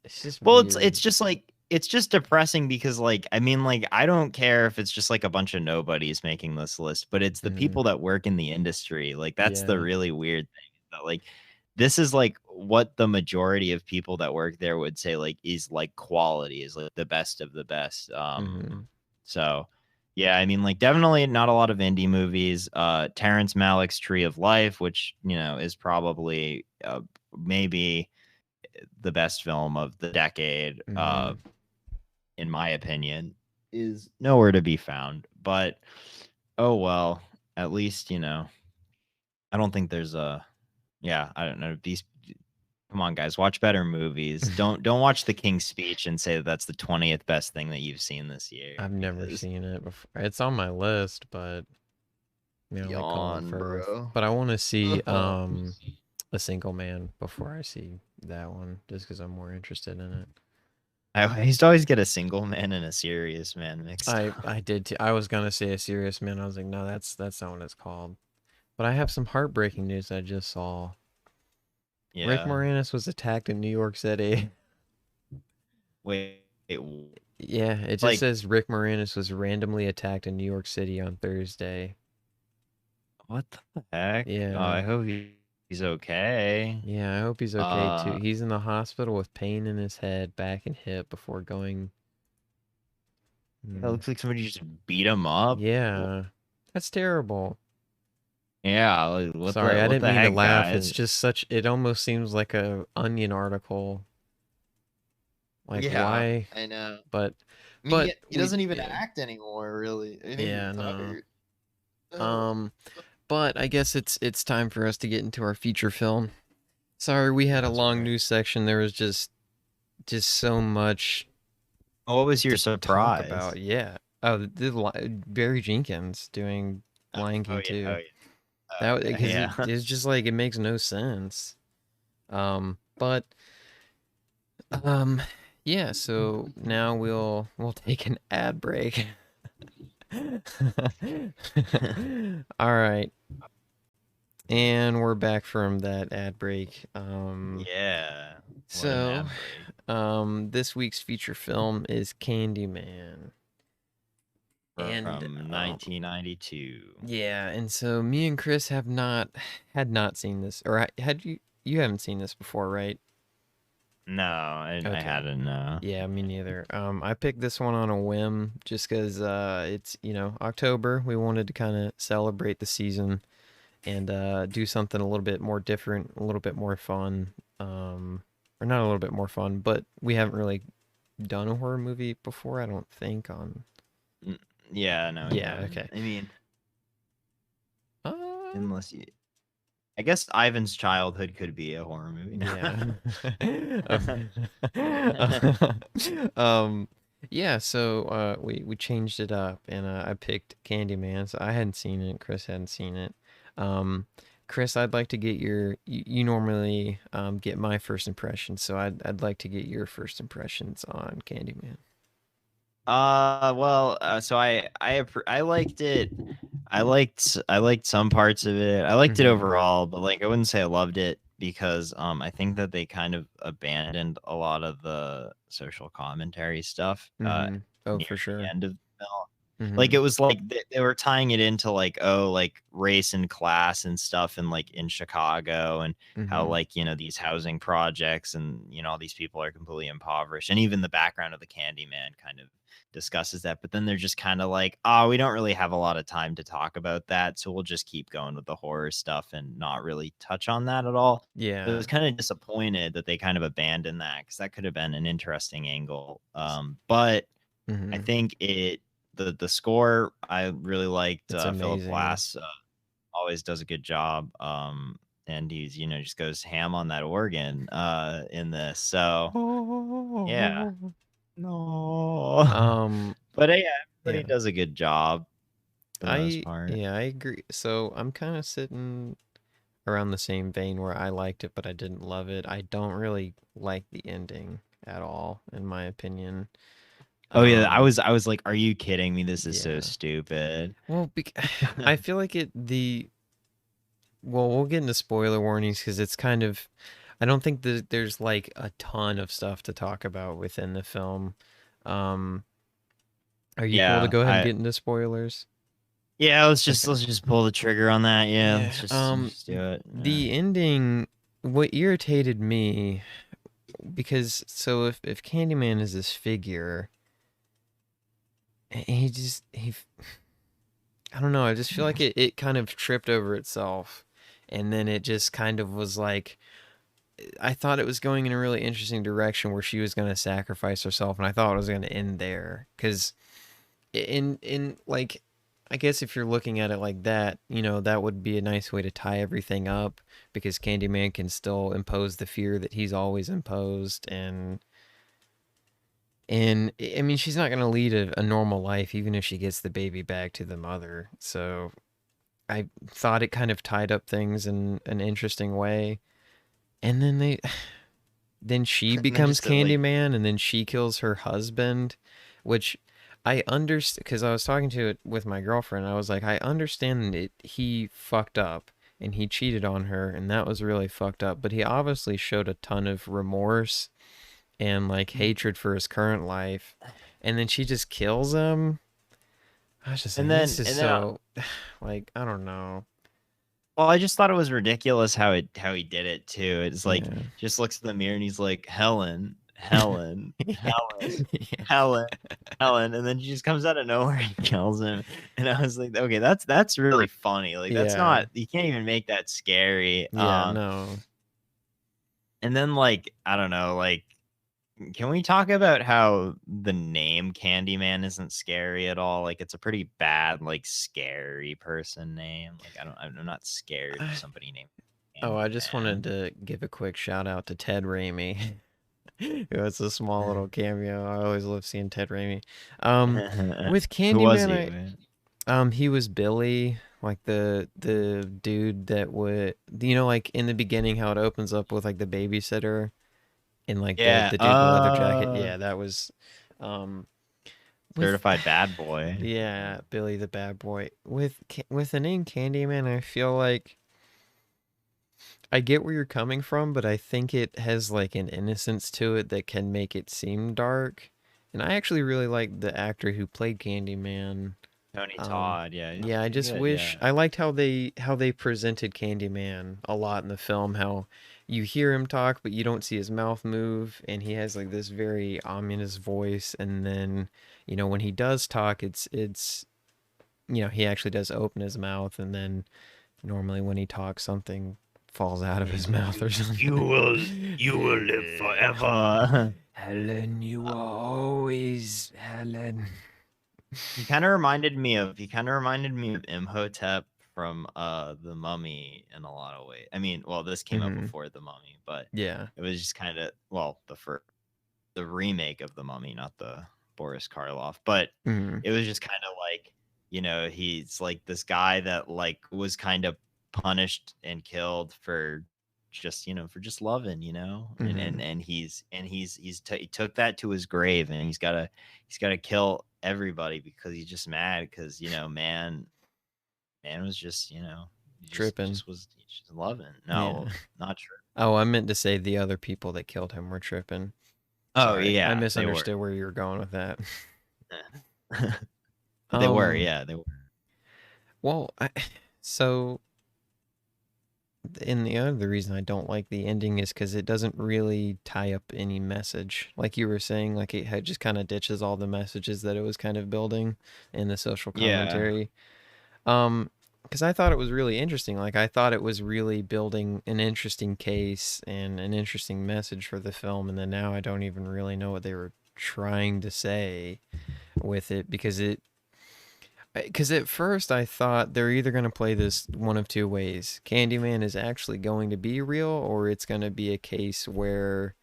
It's just it's just like it's just depressing because like I mean like I don't care if it's just like a bunch of nobodies making this list, but it's the people that work in the industry. Like that's the really weird thing. That, like this is like what the majority of people that work there would say like is like quality, is like the best of the best. So yeah, I mean like definitely not a lot of indie movies. Terrence Malick's Tree of Life, which is probably maybe the best film of the decade, in my opinion, is nowhere to be found. But oh well, at least I don't think there's I don't know. Come on, guys, watch better movies. Don't watch The King's Speech and say that that's the 20th best thing that you've seen this year. I've never seen it before. It's on my list, but like Colin Firth. But I want to see A Single Man before I see that one, just because I'm more interested in it. I used to always get a single man and a serious man mixed up. I did too. I was gonna say A Serious Man. I was like, no, that's not what it's called. But I have some heartbreaking news I just saw. Rick Yeah. Moranis was attacked in New York City. Wait, Yeah, it just like says Rick Moranis was randomly attacked in New York City on Thursday. what the heck? Oh, Yeah. I hope he's okay. Yeah, I hope he's okay too. Uh, He's in the hospital with pain in his head, back, and hip before going. it Mm, looks like somebody just beat him up. yeah, that's terrible. Yeah, like, Sorry, I what didn't the mean to heck, laugh. It's guys? just such. It almost seems like a Onion article. Like Yeah, why? I know. But, I mean, but he we. doesn't even Yeah, act anymore, really. I mean, yeah, no. retired. Uh, Um, but I guess it's time for us to get into our feature film. Sorry, we had a that's long right. news section. There was just so much Oh, what was your to talk surprise? about. Yeah. Oh, Barry Jenkins doing Lion Oh King yeah, oh 2. yeah, That okay, because yeah. it's just like it makes no sense. But um, yeah. So now we'll take an ad break. All right, and we're back from that ad break. Yeah, what an So ad break. this week's feature film is Candyman. And From 1992. yeah, and so me and Chris had not seen this, or had you haven't seen this before, right? No, I Okay. hadn't. Yeah, me neither. I picked this one on a whim just because it's, October. We wanted to kind of celebrate the season and do something a little bit more different, a little bit more fun. Or not a little bit more fun, but we haven't really done a horror movie before, I don't think, on. Yeah, no, you Yeah, haven't. okay. I mean, Uh, unless you, I guess Ivan's Childhood could be a horror movie. Yeah. No. um, yeah, so we changed it up and I picked Candyman. So I hadn't seen it, Chris hadn't seen it. Um, Chris, I'd like to get you normally get my first impression, so I'd like to get your first impressions on Candyman. Well, so I liked it. I liked some parts of it. I liked it Mm-hmm. overall, but like I wouldn't say I loved it because I think that they kind of abandoned a lot of the social commentary stuff Mm-hmm. Oh, near for the sure. end of the film. Like Mm-hmm. it was like they were tying it into like, oh, like race and class and stuff and like in Chicago and how Mm-hmm. like, these housing projects and all these people are completely impoverished, and even the background of the Candyman kind of discusses that. But then they're just kind of like, oh, we don't really have a lot of time to talk about that, so we'll just keep going with the horror stuff and not really touch on that at all. So I Yeah. was kind of disappointed that they kind of abandoned that because that could have been an interesting angle. But I Mm-hmm. think the score I really liked. It's Philip amazing. Glass always does a good job. And he's just goes ham on that organ in this. So yeah, no, Um, but yeah, everybody yeah. does a good job for the most I part. yeah, I agree. So I'm kind of sitting around the same vein where I liked it, but I didn't love it. I don't really like the ending at all, in my opinion. Oh yeah, I Um, was I was like, are you kidding me? This is so yeah. stupid. Well, I feel like well, we'll get into spoiler warnings because it's kind of, I don't think that there's like a ton of stuff to talk about within the film. Um, are you cool to Yeah, go ahead and I get into spoilers? yeah, Okay. let's just pull the trigger on that. Yeah, Yeah. let's do it. Yeah. The ending, what irritated me, because so if Candyman is this figure, and I don't know, I just feel like it kind of tripped over itself, and then it just kind of was like, I thought it was going in a really interesting direction where she was going to sacrifice herself, and I thought it was going to end there because in like, I guess if you're looking at it like that, that would be a nice way to tie everything up because Candyman can still impose the fear that he's always imposed, and I mean she's not going to lead a normal life even if she gets the baby back to the mother. So I thought it kind of tied up things in an interesting way, and then then she And then becomes just to, like, Candyman, and then she kills her husband, which I understand because I was talking to it with my girlfriend. I was like, I understand it. He fucked up and he cheated on her, and that was really fucked up. But he obviously showed a ton of remorse and like hatred for his current life, and then she just kills him. I was just like, and this then is and then so, like, I don't know. well, I just thought it was ridiculous how he did it too. It's like Yeah. just looks in the mirror and he's like, Helen, Helen, Yeah. Helen, Yeah. Helen, Helen, and then she just comes out of nowhere and kills him. And I was like, okay, that's really funny. Like that's Yeah. not, you can't even make that scary. Yeah. No. And then like I don't know, like can we talk about how the name Candyman isn't scary at all? Like it's a pretty bad, like scary person name. Like I'm not scared of somebody named Oh, I just wanted Candyman. to give a quick shout out to Ted Raimi. It was a small little cameo. I always love seeing Ted Raimi. With Who was Candyman, he? Man? he was Billy, like the dude that would, like in the beginning how it opens up with like the babysitter and like Yeah. the dude in the leather jacket. Yeah, that was, um, with Certified bad boy. yeah, Billy the bad boy. With the name Candyman, I feel like I get where you're coming from, but I think it has like an innocence to it that can make it seem dark. And I actually really like the actor who played Candyman. Tony Um, Todd. Yeah, he's yeah, I pretty just good. wish Yeah. I liked how they presented Candyman a lot in the film. How you hear him talk, but you don't see his mouth move, and he has like this very ominous voice. And then, when he does talk, it's he actually does open his mouth, and then normally when he talks, something falls out of his He's like, mouth or you will live something. forever. Helen, you are always Helen. He kind of reminded me of Imhotep from The Mummy in a lot of ways. I mean, well, this came out Hmm. before The Mummy, but Yeah. it was just kind of, well, the remake of The Mummy, not the Boris Karloff, but Hmm. it was just kind of like, he's like this guy that like was kind of punished and killed for just loving, and Hmm. he took that to his grave, and he's got to kill everybody because he's just mad because man was just he Tripping. just was he's just loving. Yeah. No, not true. Oh, I meant to say the other people that killed him were tripping. Oh Sorry, I yeah, they were. misunderstood where you were going with that. But they were, Um, yeah, they were. well, so and the other reason I don't like the ending is because it doesn't really tie up any message. Like you were saying, like just kind of ditches all the messages that it was kind of building in the social Yeah. commentary. Because I thought it was really interesting. Like I thought it was really building an interesting case and an interesting message for the film, and then now I don't even really know what they were trying to say with it because at first I thought they're either going to play this one of two ways. Candyman is actually going to be real, or it's going to be a case where,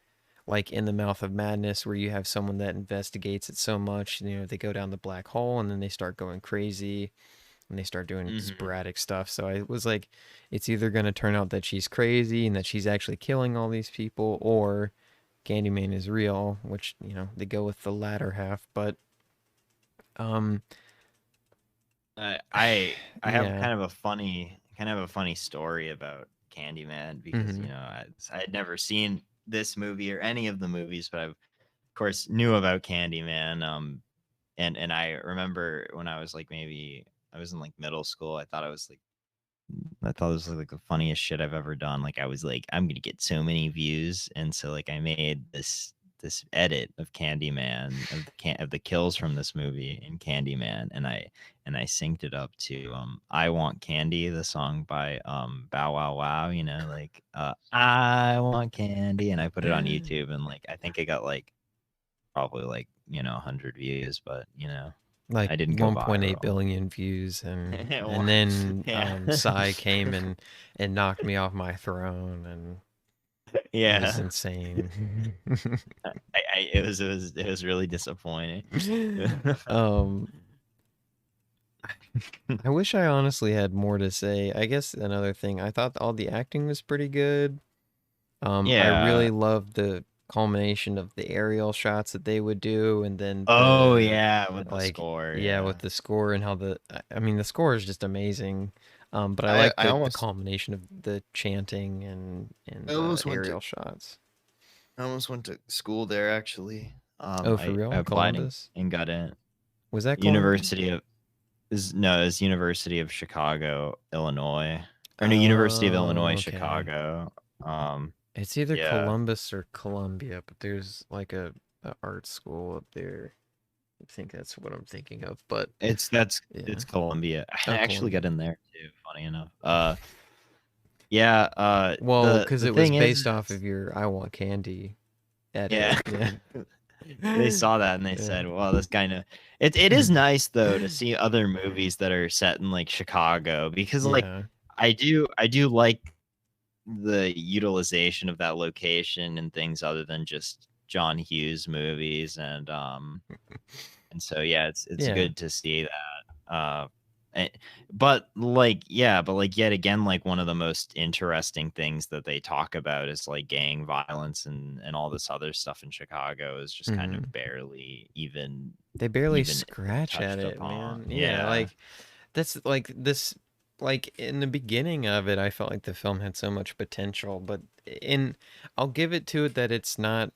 like in the Mouth of Madness, where you have someone that investigates it so much, they go down the black hole and then they start going crazy and they start doing Hmm. sporadic stuff. So I was like, it's either going to turn out that she's crazy and that she's actually killing all these people, or Candyman is real, which, they go with the latter half. But, um, I have yeah. kind of a funny story about Candyman because Hmm. I had never seen this movie or any of the movies, but I of course knew about Candyman. And I remember when I was like maybe I was in like middle school, I thought it was like the funniest shit I've ever done. Like I was like, I'm gonna get so many views, and so like I made this edit of Candyman of the kills from this movie in Candyman, and I synced it up to "I Want Candy," the song by Bow Wow Wow. Like "I Want Candy," and I put it on YouTube, and like I think it got like probably like 100 views, but Like I didn't go 1.8 viral. billion views, It and was, then yeah. Psy came and knocked me off my throne, and it was Yeah. insane. It was really disappointing. um I wish I honestly had more to say. I guess another thing, I thought all the acting was pretty good. I Yeah. really loved culmination of the aerial shots that they would do, and then Oh the yeah, with the like score. yeah, Yeah. with the score and how I mean the score is just amazing. But I I like I the almost culmination of the chanting and I almost went to aerial shots. I almost went to school there actually. Oh, for I real? applied Columbus? and got in. Was that Columbus? University of is no, it's University of Chicago, Illinois. Or no, University of Illinois, Oh, okay. Chicago. Um, It's either yeah. Columbus or Columbia, but there's like a art school up there. I think that's what I'm thinking of, but It's yeah. Columbia. I Oh, actually got Columbia. in there too, funny enough. Yeah, Well, because the it was thing based off is of your "I Want Candy" yeah. edit. Yeah. They saw that and they Yeah. said, "Well, this guy know." It is nice though to see other movies that are set in like Chicago because like Yeah. I do like the utilization of that location and things other than just John Hughes movies and so yeah, it's Yeah. good to see that. Eh, but like yeah, but like yet again, like one of the most interesting things that they talk about is like gang violence and all this other stuff in Chicago is just kind Mhm. of barely They barely even scratch at touched it, upon. man. Yeah, Yeah. like that's like this like in the beginning of it, I felt like the film had so much potential, but in I'll give it to it that it's not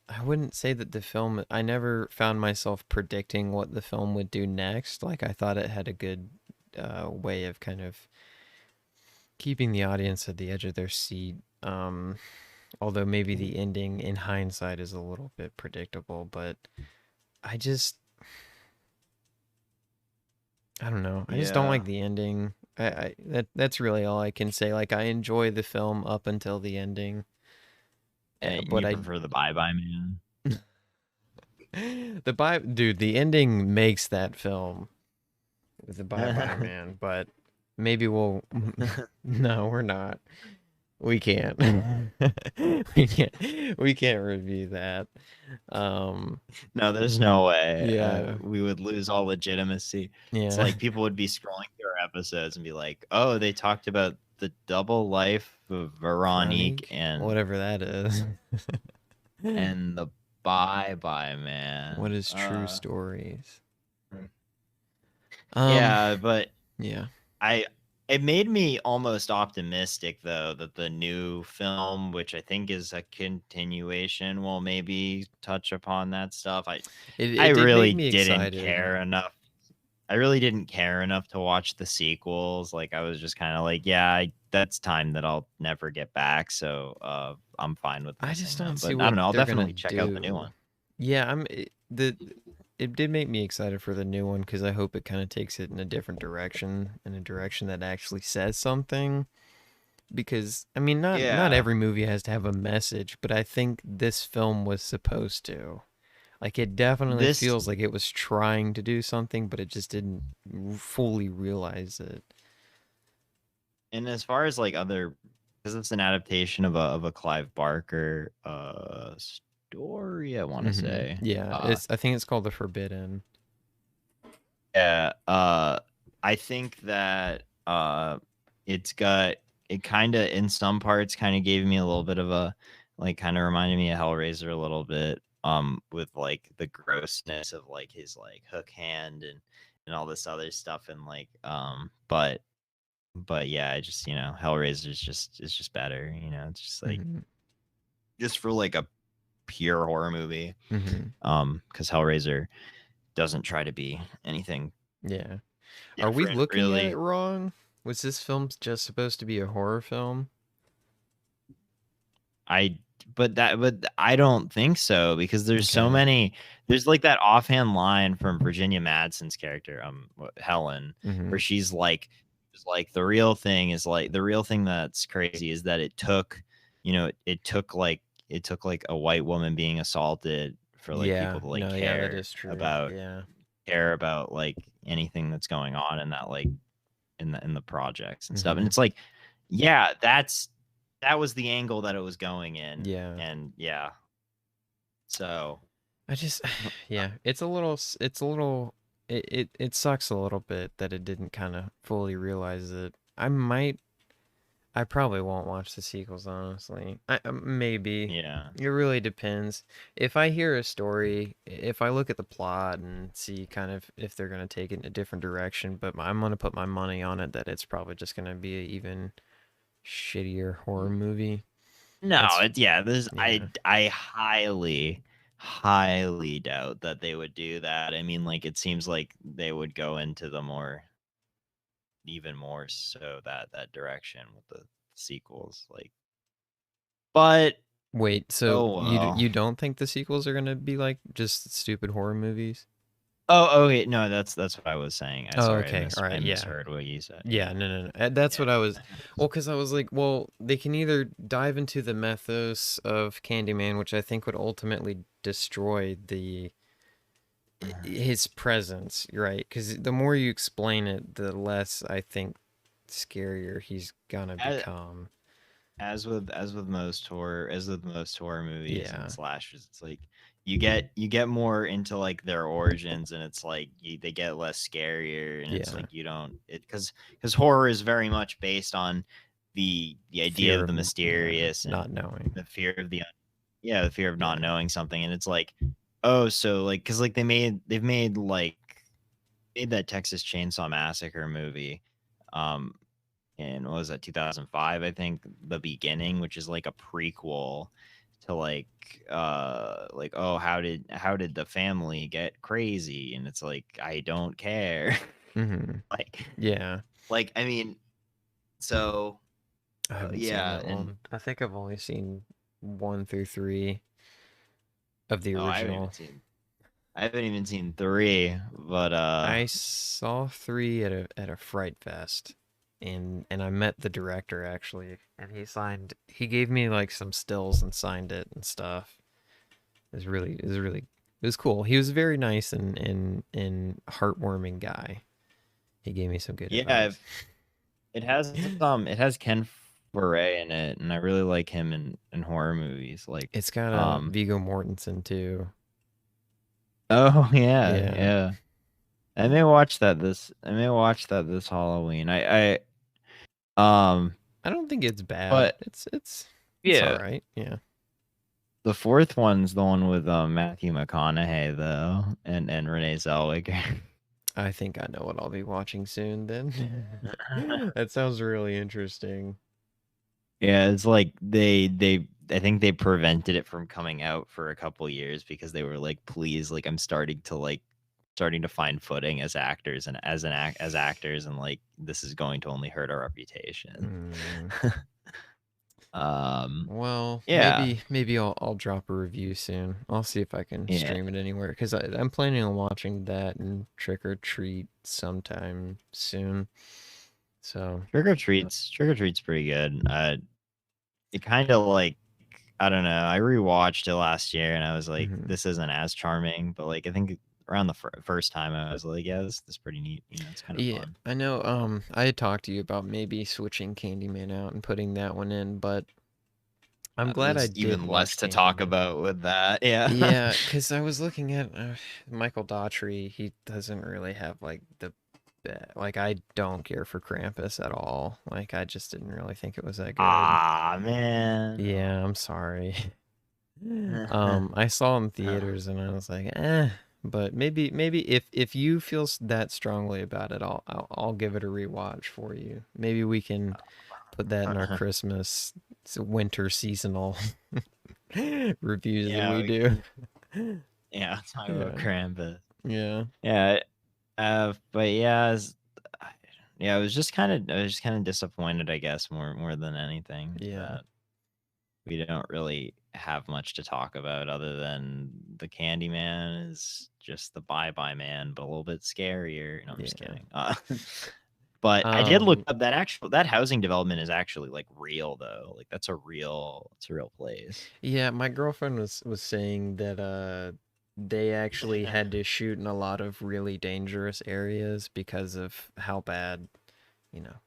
I wouldn't say that the film I never found myself predicting what the film would do next. Like I thought it had a good way of kind of keeping the audience at the edge of their seat. Although maybe the ending in hindsight is a little bit predictable, but I just I don't know. I just don't Yeah. like the ending. That's really all I can say. Like I enjoy the film up until the ending, And but you I prefer the Bye Bye Man. dude, the ending makes that film with the Bye Bye Man. But maybe we'll. No, we're not. We can't. we can't. We can't review that. No, there's no way. Yeah. We would lose all legitimacy. It's Yeah. like people would be scrolling through our episodes and be like, "Oh, they talked about the double life of Veronique Veronique, whatever that is. and the Bye Bye What Man." is true stories? Hmm. Um. Yeah, but Yeah. I it made me almost optimistic though that the new film, which I think is a continuation, will maybe touch upon that stuff. I It did make really me didn't excited. care enough. I really didn't care enough to watch the sequels. Like I was just kind of like, yeah, that's time that I'll never get back. So I'm fine with I missing just don't them. see But I what don't know. I'll they're gonna definitely check out the new do. one. Yeah, it did make me excited for the new one because I hope it kind of takes it in a different direction, in a direction that actually says something. Because I mean, not Yeah. every movie has to have a message, but I think this film was supposed to. Like it definitely This feels like it was trying to do something, but it just didn't fully realize it. and as far as like other because it's an adaptation of a Clive Barker story, I want to say. Yeah, I think it's called The Forbidden. Yeah, I think that it's got it kind of in some parts kind of gave me a little bit of a like kind of reminded me of Hellraiser a little bit with like the grossness of like his like hook hand and all this other stuff and like but yeah, I just Hellraiser is just better, it's just like Mm-hmm. just for like a pure horror movie. Mm-hmm. Cuz Hellraiser doesn't try to be anything Yeah. Are we different looking at it really. wrong? Was this film just supposed to be a horror film? I but I don't think so because there's so Okay. many there's like that offhand line from Virginia Madsen's character Helen Mm-hmm. where she's like the real thing is like the real thing that's crazy is that it took it took like a white woman being assaulted for like Yeah. people to like No, yeah, that is true. Yeah. care about like anything that's going on in that like in the projects and stuff. And Mm-hmm. it's like, yeah, that was the angle that it was going in. Yeah. And yeah. So I just yeah, it sucks a little bit that it didn't kind of fully realize it. I might I probably won't watch the sequels, honestly. Maybe. Yeah. It really depends. If I hear a story, if I look at the plot and see kind of if they're going to take it in a different direction, but I'm going to put my money on it that it's probably just going to be an even shittier horror movie. No, That's it's yeah. This yeah. I highly doubt that they would do that. I mean, like it seems like they would go into the more, even more so that direction with the sequels. Like, but Wait, so oh well. you don't think the sequels are going to be like just stupid horror movies? Oh, okay. No, that's what I was saying. Oh, Sorry, okay. All I right. Yeah. misheard what you said. Yeah, Yeah. no. That's what I was. Yeah. Well, because I was like, well, they can either dive into the mythos of Candyman, which I think would ultimately destroy his presence, right? Because the more you explain it, the less I think scarier he's gonna As, become. as with most horror movies and Yeah, slashers, it's like you get more into like their origins, and it's like they get less scarier, and it's yeah. like you don't it because horror is very much based on the idea Fear of of the yeah, mysterious and not knowing. the fear of the fear of not Yeah. knowing something, and it's like, oh, so like because like they've made like made that Texas Chainsaw Massacre movie. In what was that, 2005, I think, The Beginning, which is like a prequel to like, oh, how did the family get crazy, and it's like, I don't care. Mm-hmm. like Yeah. I mean, so I haven't seen yeah. that And one. I think I've only seen 1 through 3 of the oh, original. I haven't even seen 3, but I saw 3 at a Fright Fest, and I met the director actually, and he gave me like some stills and signed it and stuff. It was cool. He was a very nice and heartwarming guy. He gave me some good yeah, advice. it has Ken Foray in it, and I really like him in horror movies. Like, It's got a Viggo Mortensen too. oh yeah, Yeah. yeah. I may watch that this Halloween. Um I don't think it's bad. but It's all yeah, right. Yeah. the fourth one's the one with Matthew McConaughey though, and Renee Zellweger. I think I know what I'll be watching soon then. That sounds really interesting. Yeah, it's like they I think they prevented it from coming out for a couple years because they were like, please, like I'm starting to find footing as actors and as actors, and like this is going to only hurt our reputation. Mm. Well, Yeah. maybe I'll drop a review soon. I'll see if I can Yeah. stream it anywhere because I'm planning on watching that and Trick or Treat sometime soon. So Trick or Treat's pretty good. It kind of like, I don't know. I rewatched it last year and I was like, mhm. this isn't as charming, but like I think around the first time I was like, yeah, this is pretty neat. You know, it's kind of Yeah, fun. I know. I had talked to you about maybe switching Candyman out and putting that one in, but I'm glad I There's did even less watch to talk Candyman. about with that. Yeah. Yeah, because I was looking at Michael Daughtry. He doesn't really have like like I don't care for Krampus at all. Like I just didn't really think it was that good. Ah, man. Yeah, I'm sorry. I saw him in theaters and I was like, eh. But maybe if you feel that strongly about it, I'll give it a rewatch for you. Maybe we can put that in our Christmas winter seasonal reviews that Yeah, we do. yeah. Talk about Yeah. Krampus. Yeah. Yeah. But yeah, yeah. I was just kind of disappointed, I guess, more than anything, Yeah. that we don't really have much to talk about other than the Candyman is just the Bye Bye Man, but a little bit scarier. No, I'm just Yeah. kidding. But I did look Um, up that housing development is actually like real though. Like it's a real place. yeah, my girlfriend was saying that they actually had to shoot in a lot of really dangerous areas because of how bad,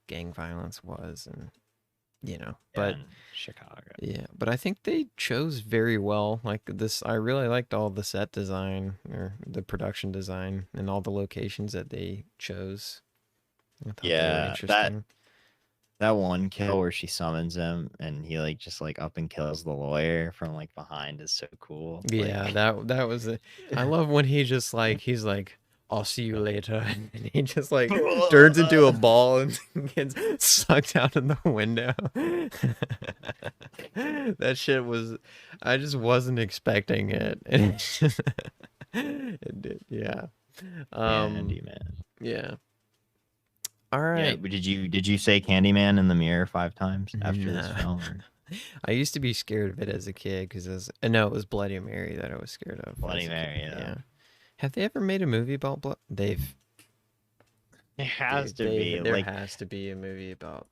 gang violence was and Yeah, but in Chicago. yeah, but I think they chose very well. Like this, I really liked all the set design or the production design and all the locations that they chose. I thought they were Yeah, interesting. that one kill where she summons him and he like just like up and kills the lawyer from like behind is so cool. Yeah, Like, that was it. I love when he just like he's like, "I'll see you later," and he just like turns into a ball and gets sucked out in the window. That shit was, I just wasn't expecting it, and it did. Yeah. Candyman. Yeah. All Yeah, right. but did you say Candyman in the mirror 5 times after this Nah. film? Or? I used to be scared of it as a kid because no, it was Bloody Mary that I was scared of. Bloody as a kid. Mary, yeah. Have they ever made a movie about blood? They've. It has Dude, to be there like has to be a movie about.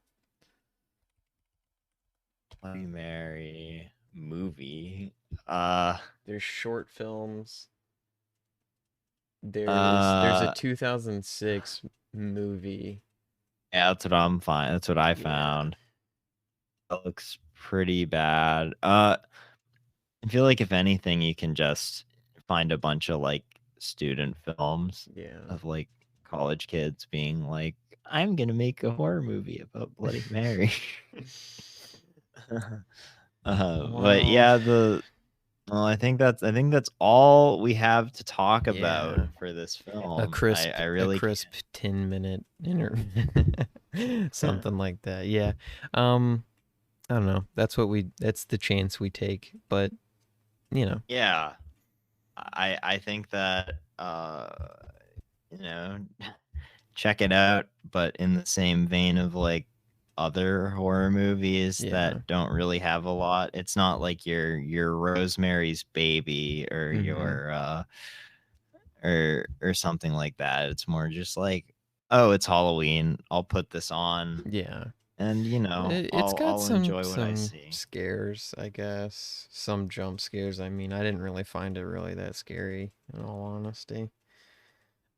Bloody Mary movie. There's short films. There's a 2006 movie. Yeah, that's what I'm fine. That's what I Yeah. found. That looks pretty bad. I feel like if anything, you can just find a bunch of like student films Yeah. of like college kids being like, "I'm gonna make a horror movie about Bloody Mary." But yeah, I think that's all we have to talk about Yeah. for this film. A crisp, I really a crisp 10-minute something like that. Yeah. I don't know. That's the chance we take, but you know. Yeah. I think that check it out, but in the same vein of like other horror movies Yeah. that don't really have a lot. It's not like your Rosemary's Baby or Mhm. your or something like that. It's more just like, oh, it's Halloween. I'll put this on. Yeah. And It's got I'll enjoy what I some see. scares, I guess. Some jump scares. I mean, I didn't really find it really that scary, in all honesty.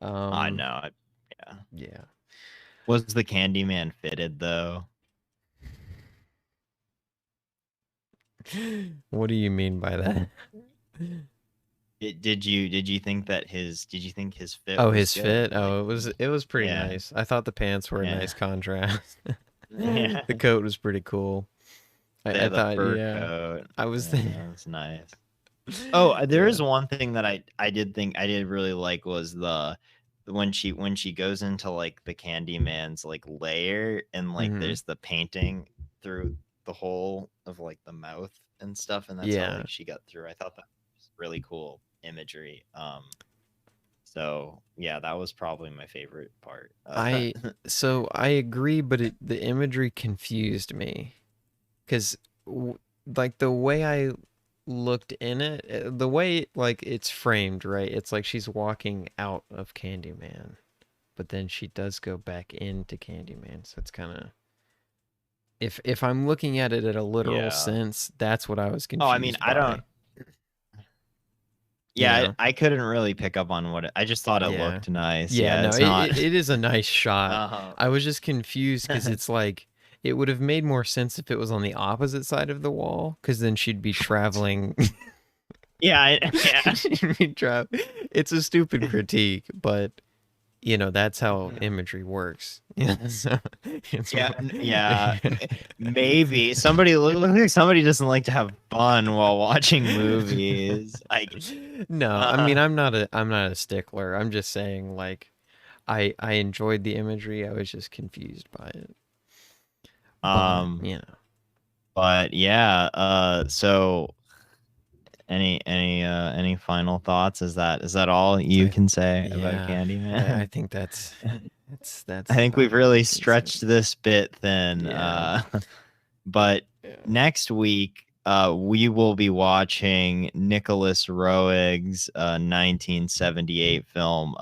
I know. Yeah. Yeah. Was the Candyman fitted though? What do you mean by that? Did you think that his fit Oh, was his good? fit. Like, Oh, it was pretty yeah. nice. I thought the pants were a Yeah. nice contrast. Yeah. The coat was pretty cool. I The thought, fur yeah. coat. I was Yeah, thinking. that was nice. Oh, there Yeah. is one thing that I did really like was the when she goes into like the Candyman's like lair and like Mhm. there's the painting through the hole of like the mouth and stuff, and that's how Yeah. like she got through. I thought that was really cool imagery. So yeah, that was probably my favorite part. So I agree, but the imagery confused me because like the way I looked in it, the way like it's framed, right? It's like she's walking out of Candyman, but then she does go back into Candyman. So it's kind of, if I'm looking at it at a literal Yeah. sense, that's what I was confused. Oh, I mean, I by. don't. You Yeah, know? I couldn't really pick up on what I just thought it Yeah. looked nice. Yeah, no, it's not. it is a nice shot. Uh-huh. I was just confused because it's like it would have made more sense if it was on the opposite side of the wall, because then she'd be traveling. Yeah, yeah. She'd be It's a stupid critique, but that's how imagery works. So Yeah. Maybe somebody looks like somebody doesn't like to have fun while watching movies. No, I mean I'm not a stickler. I'm just saying like I enjoyed the imagery. I was just confused by it. But yeah, so any final thoughts? Is that all you can say about Candyman? I think that's I think we've really stretched this bit thin. But next week we will be watching Nicholas Roeg's 1978 film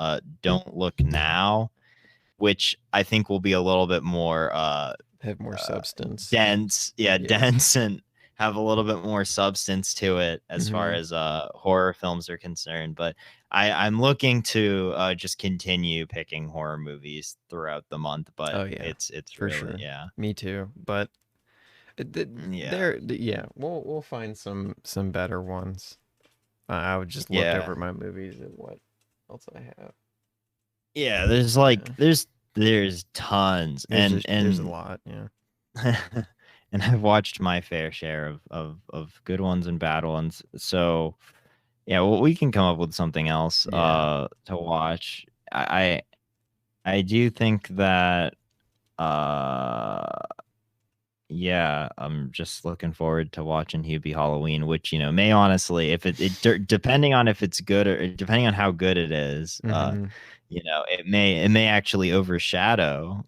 Don't Look Now, which I think will be a little bit more have more substance. Dense, dense, and have a little bit more substance to it as far as horror films are concerned. But I'm looking to just continue picking horror movies throughout the month. But it's for really, sure. Yeah, me too. But we'll find some better ones. I would just look over my movies and what else I have. Yeah, there's there's tons, and there's a lot. Yeah. and I've watched my fair share of good ones and bad ones. So yeah, well, we can come up with something else to watch. I do think that yeah, I'm just looking forward to watching Hubie Halloween, which may honestly, if depending on if it's good or depending on how good it is, it may actually overshadow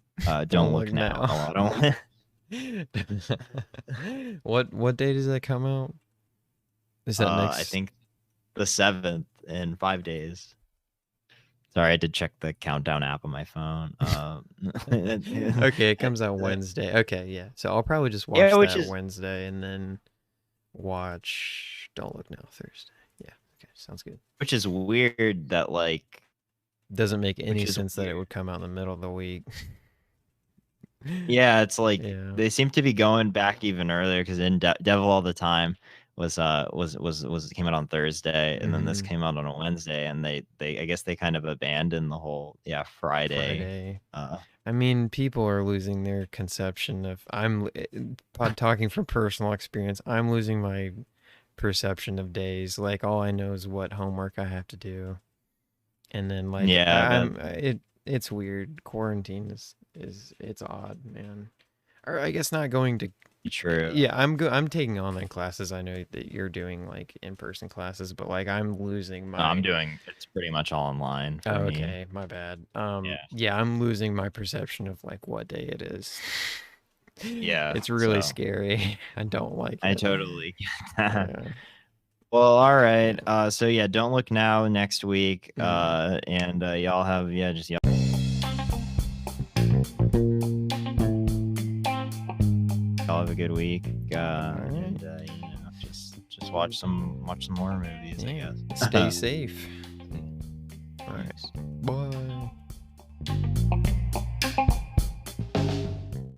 Don't Look Now. A lot. What day does that come out? Is that next? I think the 7th in 5 days. Sorry, I did check the countdown app on my phone. Okay, it comes out Wednesday. Okay, yeah. So I'll probably just watch that Wednesday and then watch Don't Look Now Thursday. Yeah, okay, sounds good. Which is weird that doesn't make any sense that it would come out in the middle of the week. Yeah, it's like they seem to be going back even earlier because in Devil All the Time was came out on Thursday, and then this came out on a Wednesday, and they I guess they kind of abandoned the whole Friday. I mean, people are losing their conception of talking from personal experience. I'm losing my perception of days. Like all I know is what homework I have to do, and then it's weird. Quarantine is it's odd, man. Or I guess not going to. True. Yeah, I'm taking online classes. I know that you're doing like in-person classes, but like I'm losing my. No, I'm doing. It's pretty much all online for me. Okay, my bad. Yeah, I'm losing my perception of like what day it is. Yeah, it's really scary. I don't like it. I totally get that. Yeah. Well, all right. So yeah, Don't Look Now next week. And y'all have just y'all. Y'all have a good week. And just watch some more movies, I guess. Stay safe. All right.